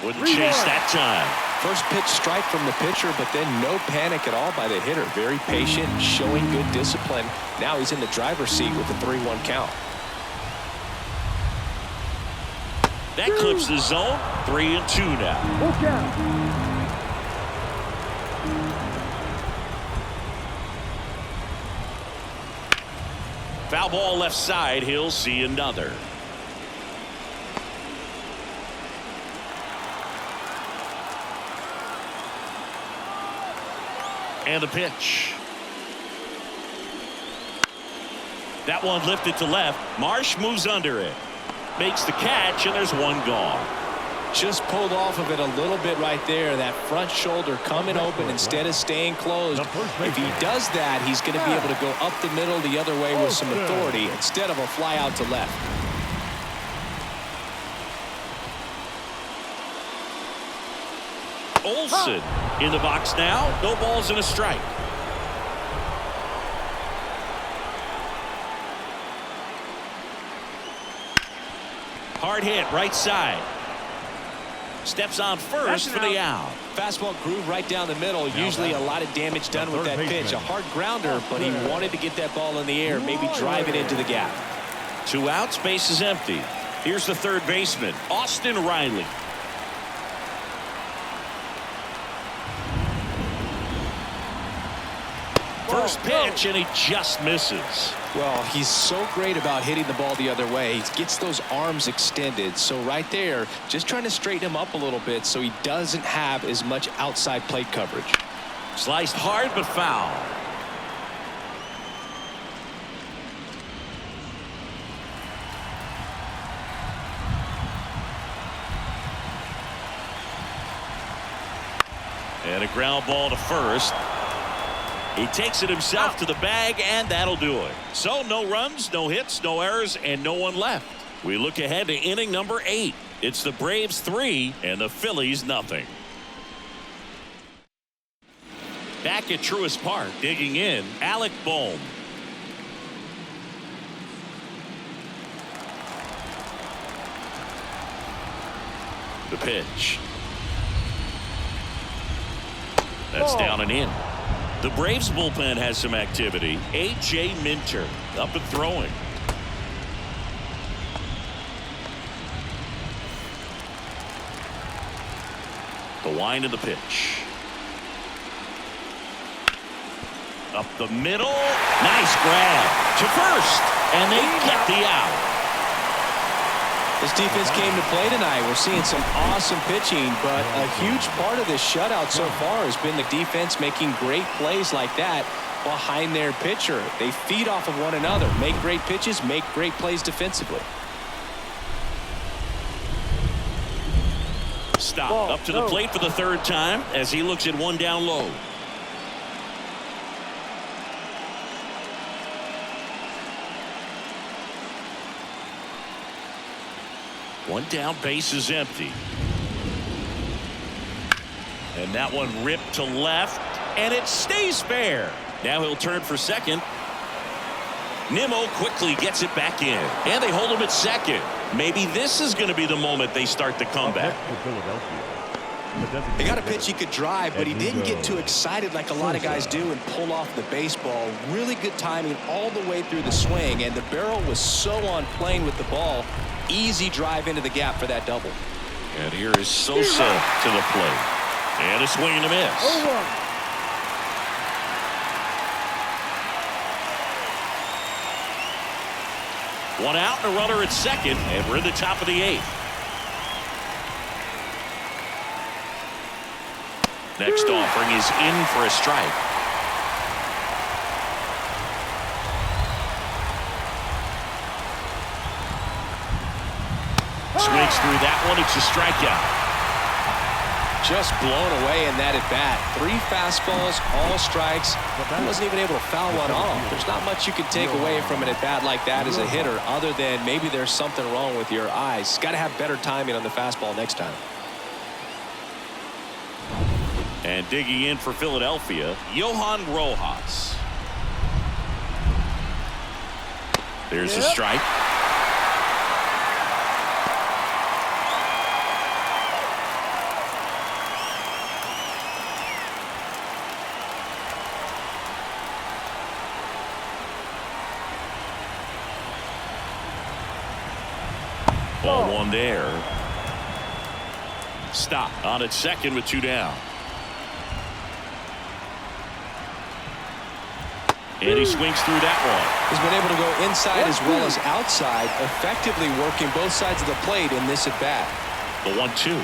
Wouldn't chase that time. First pitch strike from the pitcher, but then no panic at all by the hitter. Very patient, showing good discipline. Now he's in the driver's seat with the 3-1 count. That clips the zone. 3-2 now. Full count. Foul ball left side. He'll see another. And the pitch. That one lifted to left. Marsh moves under it. Makes the catch, and there's 1 gone. Just pulled off of it a little bit right there. That front shoulder coming open instead of staying closed. If he does that, he's going to be able to go up the middle the other way with some authority instead of a fly out to left. Olsen in the box now. No balls and a strike. Hard hit right side. Steps on first for the out. Fastball groove right down the middle. Usually a lot of damage done with that pitch. A hard grounder, but he wanted to get that ball in the air, maybe drive it into the gap. 2 outs, base is empty. Here's the third baseman, Austin Riley. First pitch, and he just misses. Well, he's so great about hitting the ball the other way. He gets those arms extended. So right there, just trying to straighten him up a little bit so he doesn't have as much outside plate coverage. Sliced hard but foul. And a ground ball to first. He takes it himself to the bag, and that'll do it. So no runs, no hits, no errors, and no one left. We look ahead to inning number 8. It's the Braves 3 and the Phillies nothing. Back at Truist Park, digging in, Alec Bohm. The pitch. That's down and in. The Braves bullpen has some activity. A.J. Minter up and throwing. The wind of the pitch. Up the middle. Nice grab to first. And they get the out. This defense came to play tonight. We're seeing some awesome pitching, but a huge part of this shutout so far has been the defense making great plays like that behind their pitcher. They feed off of one another, make great pitches, make great plays defensively. Stop up to the plate for the third time as he looks at one down low. One down, base is empty. And that one ripped to left, and it stays fair. Now he'll turn for second. Nimmo quickly gets it back in, and they hold him at second. Maybe this is going to be the moment they start the comeback. They got a pitch he could drive, but he didn't get too excited like a lot of guys do and pull off the baseball. Really good timing all the way through the swing, and the barrel was so on plane with the ball. Easy drive into the gap for that double. And here is Sosa to the plate. And a swing and a miss. One out and a runner at second, and we're in the top of the 8th. Next offering is in for a strike. Swings through that one. It's a strikeout. Just blown away in that at bat. 3 fastballs, all strikes. He wasn't even able to foul one off. There's not much you can take away from an at bat like that as a hitter, other than maybe there's something wrong with your eyes. Got to have better timing on the fastball next time. And digging in for Philadelphia, Johan Rojas. There's a strike. Ball 1 there. Stop on at second with 2 down. And he swings through that one. He's been able to go inside as well as outside, effectively working both sides of the plate in this at bat. The 1-2.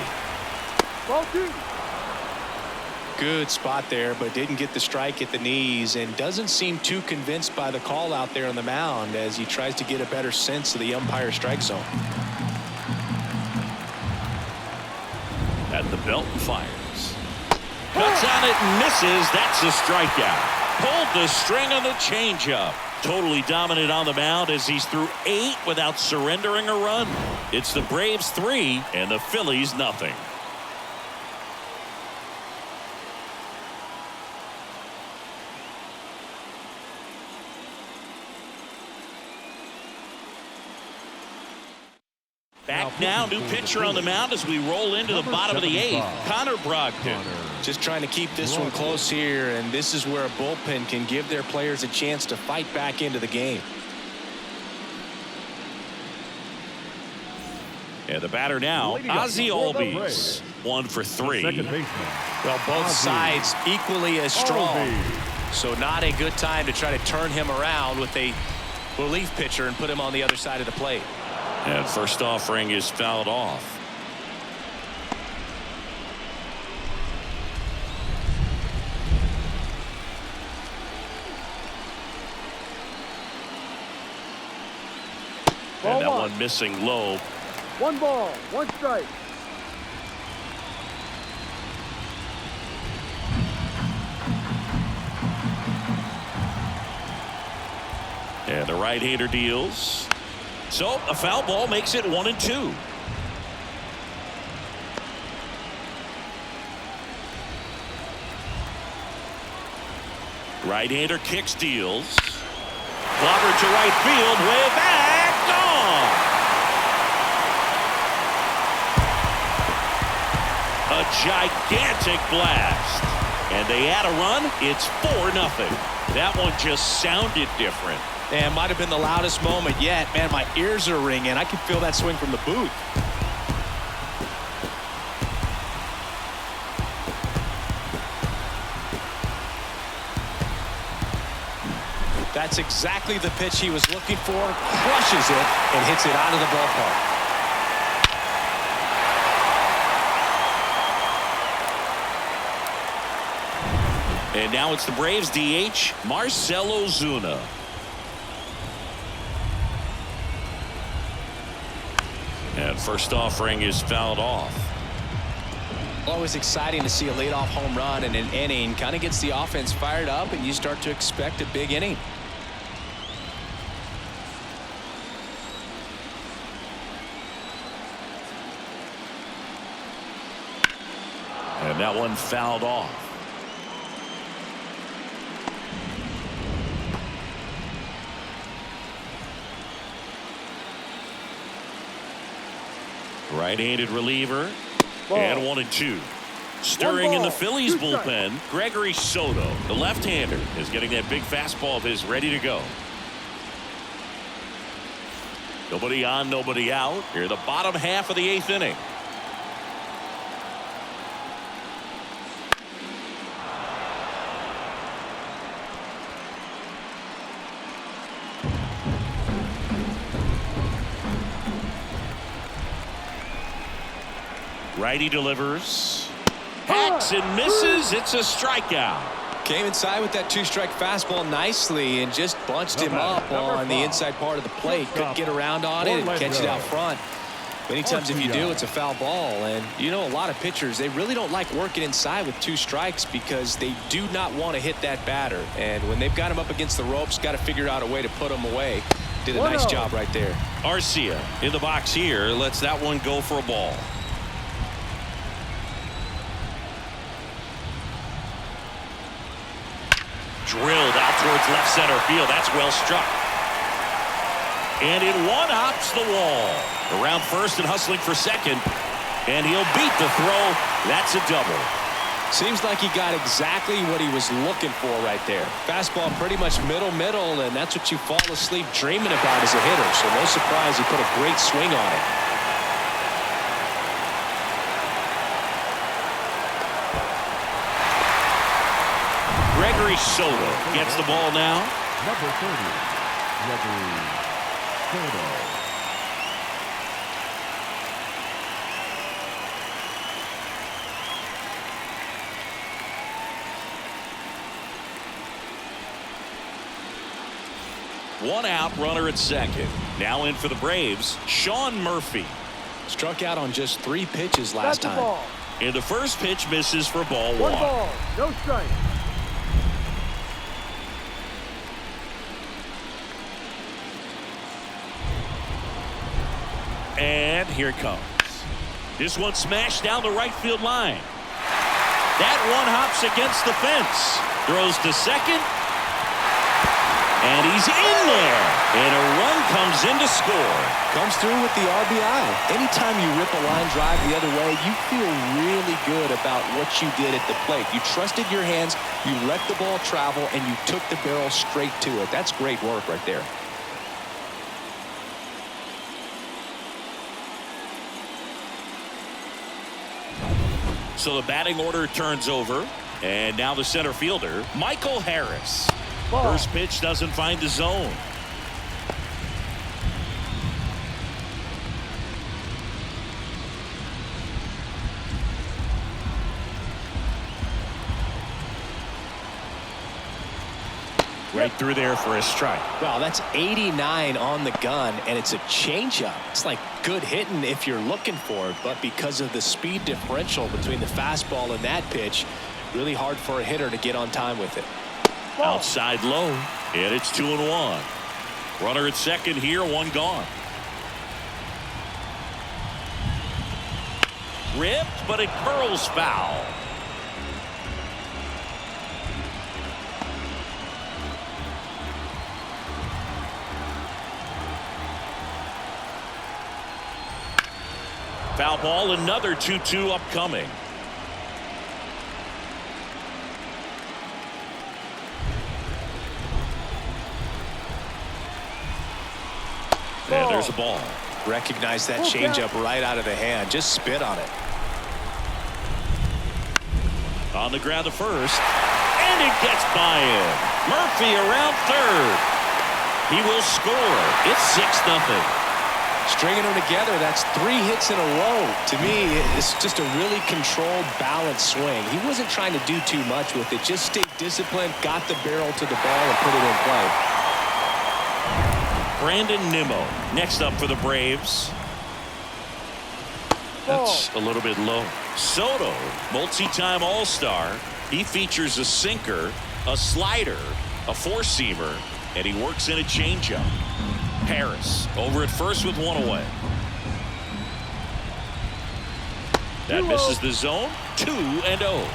Good spot there, but didn't get the strike at the knees and doesn't seem too convinced by the call out there on the mound as he tries to get a better sense of the umpire strike zone. At the belt and fires. Cuts on it and misses. That's a strikeout. Pulled the string on the changeup. Totally dominant on the mound as he's through 8 without surrendering a run. It's the Braves 3 and the Phillies nothing. Back now, new pitcher on the mound as we roll into the bottom of the 8th. Connor Brogdon. Just trying to keep this one close here, and this is where a bullpen can give their players a chance to fight back into the game. And the batter now, Ozzie Albies. 1 for 3. Well, both sides equally as strong. So not a good time to try to turn him around with a relief pitcher and put him on the other side of the plate. And first offering is fouled off. And that one missing low. 1 ball, 1 strike. And the right-hander deals. So a foul ball makes it 1-2. Right-hander kicks, deals. Clobbered to right field, way back, gone. A gigantic blast. And they add a run. It's 4-0. That one just sounded different. And might have been the loudest moment yet. Man, my ears are ringing. I can feel that swing from the booth. That's exactly the pitch he was looking for. Crushes it and hits it out of the ballpark. And now it's the Braves DH, Marcell Ozuna. And first offering is fouled off. Always exciting to see a leadoff home run in an inning. Kind of gets the offense fired up, and you start to expect a big inning. And that one fouled off. Right-handed reliever. And 1-2. Stirring in the Phillies bullpen, Gregory Soto, the left-hander, is getting that big fastball of his ready to go. Nobody on, nobody out. Here, the bottom half of the 8th inning. Righty delivers. Hacks and misses. It's a strikeout. Came inside with that 2-strike fastball nicely and just bunched him up on the inside part of the plate. Couldn't get around on it and catch it out front. Many times if you do, it's a foul ball. And you know, a lot of pitchers, they really don't like working inside with 2 strikes because they do not want to hit that batter. And when they've got him up against the ropes, got to figure out a way to put him away. Did a nice job right there. Arcia in the box here lets that one go for a ball. Drilled out towards left center field. That's well struck. And it one-hops the wall. Around first and hustling for second. And he'll beat the throw. That's a double. Seems like he got exactly what he was looking for right there. Fastball pretty much middle, and that's what you fall asleep dreaming about as a hitter. So no surprise he put a great swing on it. Gregory Soto gets the ball now. Number 30, Gregory Soto. One out, runner at second. Now in for the Braves, Sean Murphy. Struck out on just 3 pitches last time. And the first pitch misses for ball 1. 1 ball, no strike. And here it comes. This one smashed down the right field line. That one hops against the fence. Throws to second. And he's in there. And a run comes in to score. Comes through with the RBI. Anytime you rip a line drive the other way, you feel really good about what you did at the plate. You trusted your hands, you let the ball travel, and you took the barrel straight to it. That's great work right there. So the batting order turns over. And now the center fielder, Michael Harris. Ball. First pitch doesn't find the zone. Right through there for a strike. Wow, that's 89 on the gun, and it's a changeup. It's like good hitting if you're looking for it, but because of the speed differential between the fastball and that pitch, really hard for a hitter to get on time with it. Ball. Outside low, and it's 2-1. Runner at second here, one gone. Ripped, but it curls foul. Foul ball, another 2-2 upcoming. And there's a ball. Recognize that changeup right out of the hand. Just spit on it. On the ground to first. And it gets by him. Murphy around third. He will score. It's 6-0. Stringing them together, that's 3 hits in a row. To me, it's just a really controlled, balanced swing. He wasn't trying to do too much with it. Just stayed disciplined, got the barrel to the ball, and put it in play. Brandon Nimmo next up for the Braves. That's a little bit low. Soto, multi-time All-Star. He features a sinker, a slider, a four-seamer, and he works in a changeup. Harris over at first with one away. That misses the zone. 2-0.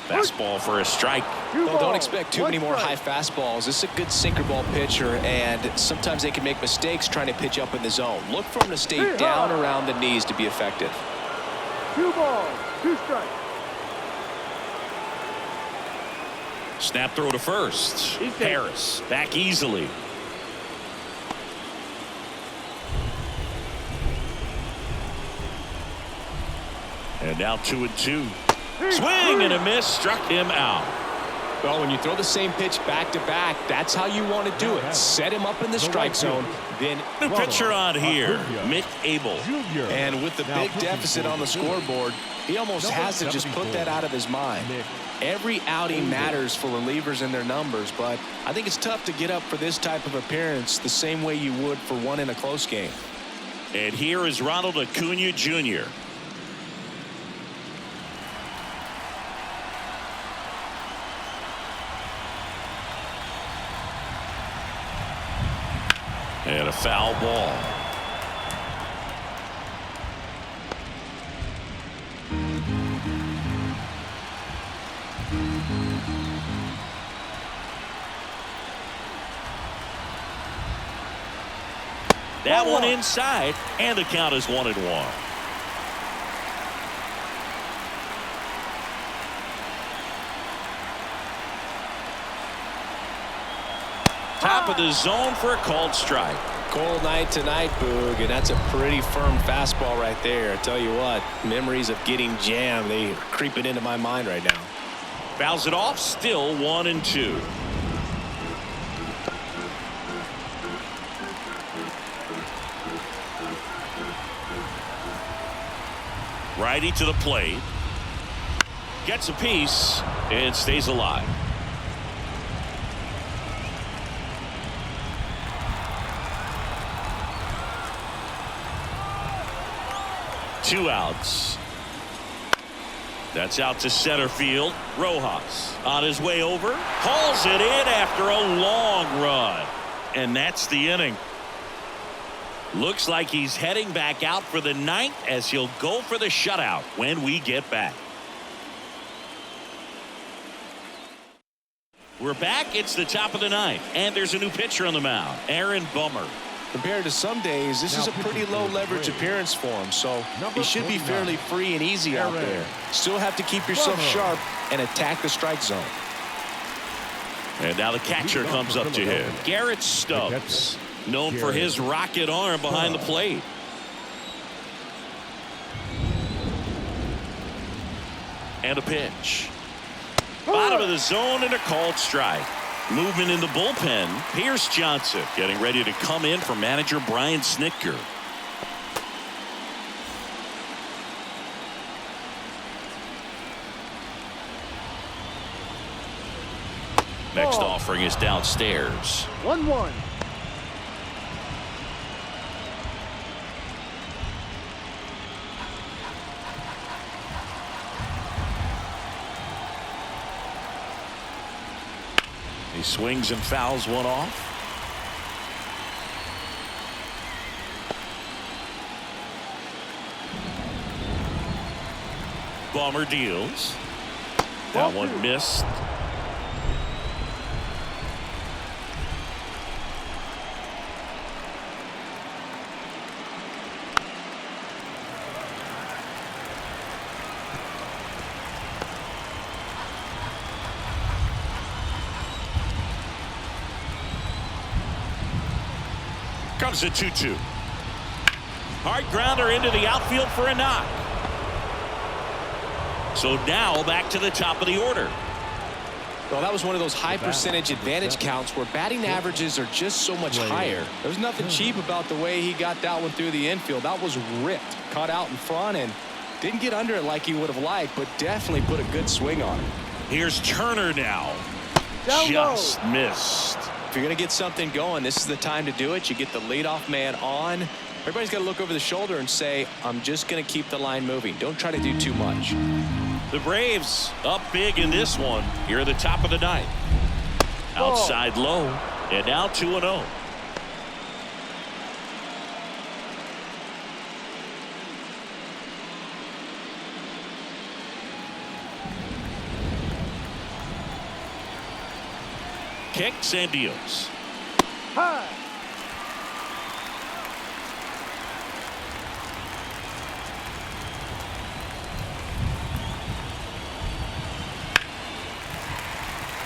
Fastball for a strike. Well, don't expect too many more high fastballs. This is a good sinker ball pitcher, and sometimes they can make mistakes trying to pitch up in the zone. Look for him to stay down around the knees to be effective. 2 balls, 2 strikes. Snap throw to first. Harris back easily. And now 2-2. Swing and a miss, struck him out. Well, when you throw the same pitch back to back, that's how you want to do it. Set him up in the strike zone. Then New pitcher on here, Mick Abel. And with the big deficit on the scoreboard, he almost has to just put that out of his mind. Every outing matters for relievers and their numbers, but I think it's tough to get up for this type of appearance the same way you would for one in a close game. And here is Ronald Acuna Jr. And a foul ball. That one inside, and the count is 1-1. Top of the zone for a called strike. Cold night tonight, Boog, and that's a pretty firm fastball right there. I tell you what, memories of getting jammed, they are creeping into my mind right now. Fouls it off, still 1-2. Righty to the plate. Gets a piece and stays alive. Two outs. That's out to center field. Rojas on his way over. Hauls it in after a long run. And that's the inning. Looks like he's heading back out for the ninth as he'll go for the shutout when we get back. We're back. It's the top of the ninth, and there's a new pitcher on the mound, Aaron Bummer. Compared to some days, this is a pretty low leverage appearance for him, so he should be fairly free and easy out there. Still have to keep yourself sharp and attack the strike zone. And now the catcher comes up to him, Garrett Stubbs, known for his rocket arm behind the plate. And a pitch. Bottom of the zone and a called strike. Movement in the bullpen. Pierce Johnson getting ready to come in for manager Brian Snitker. Next offering is downstairs. 1-1. He swings and fouls one off. Bummer deals. That one missed. Comes a 2-2. Hard grounder into the outfield for a knock. So now back to the top of the order. Well, that was one of those high percentage advantage counts where batting averages are just so much higher. There's nothing cheap about the way he got that one through the infield. That was ripped, caught out in front, and didn't get under it like he would have liked, but definitely put a good swing on it. Here's Turner now. Down Just low. missed. If you're going to get something going, this is the time to do it. You get the leadoff man on. Everybody's got to look over the shoulder and say, I'm just going to keep the line moving. Don't try to do too much. The Braves up big in this one. Here at the top of the ninth. Outside low. And now 2-0. Kicks and deals. High.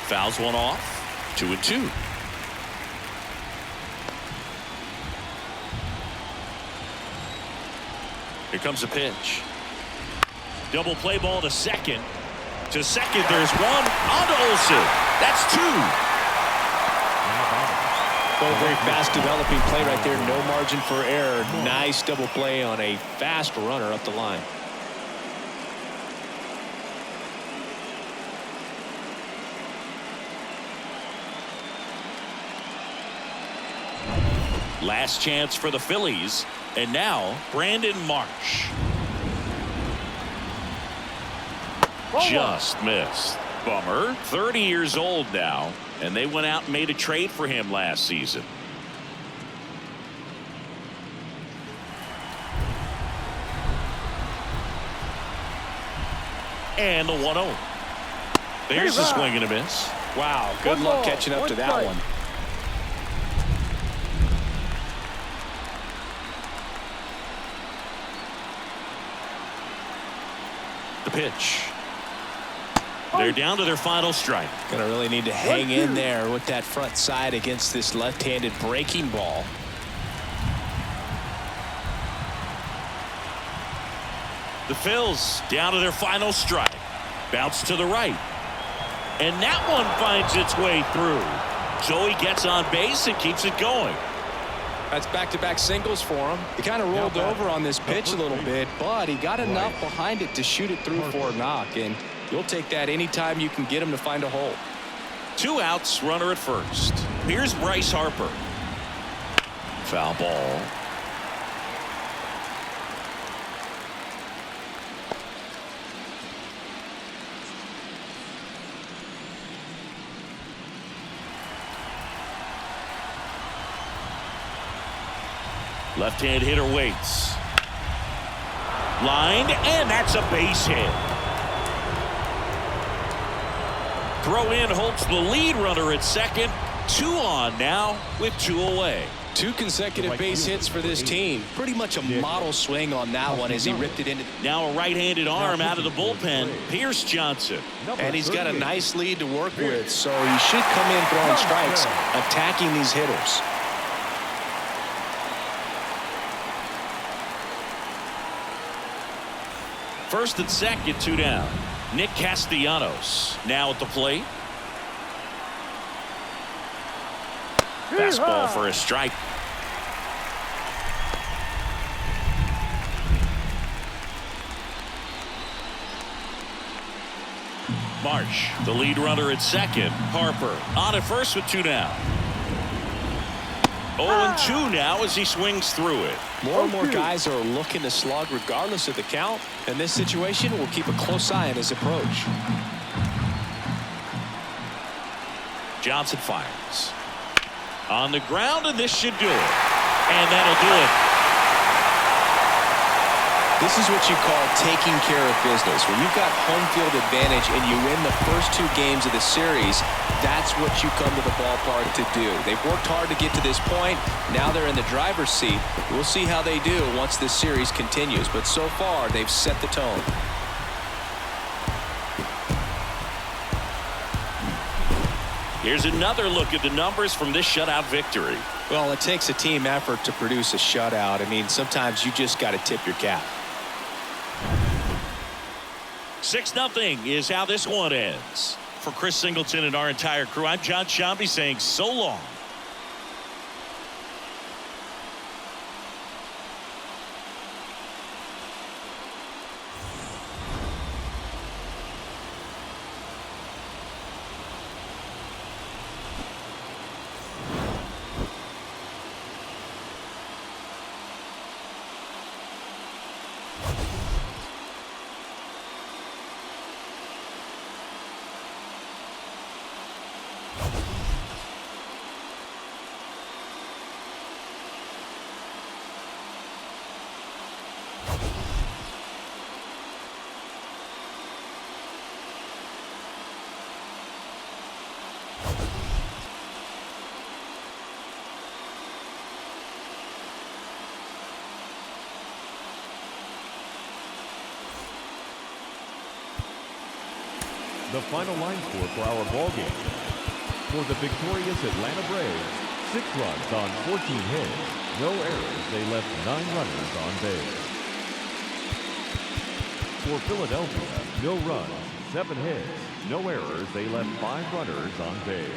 Fouls one off. 2-2. Here comes a pitch. Double play ball to second. To second, there's one. On to Olsen. That's two. Well, very fast developing play right there. No margin for error. Nice double play on a fast runner up the line. Last chance for the Phillies. And now Brandon Marsh. Just missed. Bummer. 30 years old now. And they went out and made a trade for him last season. And the 1-0. There's a swing and a miss. Wow, good luck catching up to that one. The pitch. They're down to their final strike. Gonna really need to hang in there with that front side against this left-handed breaking ball. The Phils down to their final strike. Bounce to the right. And that one finds its way through. Joey gets on base and keeps it going. That's back-to-back singles for him. He kind of rolled over on this pitch a little bit, but he got enough behind it to shoot it through for a knock, and you'll take that anytime you can get him to find a hole. 2 outs, runner at first. Here's Bryce Harper. Foul ball. Left-hand hitter waits. Lined, and that's a base hit. Throw in holds the lead runner at second. 2 on now with 2 away. 2 consecutive base hits for this team. Pretty much a model swing on that one as he ripped it into. Now a right-handed arm out of the bullpen. Pierce Johnson. And he's got a nice lead to work with, so he should come in throwing strikes, attacking these hitters. First and second, 2 down. Nick Castellanos now at the plate. Fastball for a strike. Marsh, the lead runner at second. Harper on at first with 2 down. 0-2 now as he swings through it. More and more guys are looking to slug regardless of the count. In this situation, we'll keep a close eye on his approach. Johnson fires. On the ground, and this should do it. And that'll do it. This is what you call taking care of business. When you've got home field advantage and you win the first 2 games of the series, that's what you come to the ballpark to do. They've worked hard to get to this point. Now they're in the driver's seat. We'll see how they do once this series continues. But so far, they've set the tone. Here's another look at the numbers from this shutout victory. Well, it takes a team effort to produce a shutout. I mean, sometimes you just got to tip your cap. 6-0 is how this one ends. For Chris Singleton and our entire crew, I'm John Shambi saying so long. The final line score for our ball game. For the victorious Atlanta Braves, 6 runs on 14 hits, no errors. They left 9 runners on base. For Philadelphia, no runs, 7 hits, no errors. They left 5 runners on base.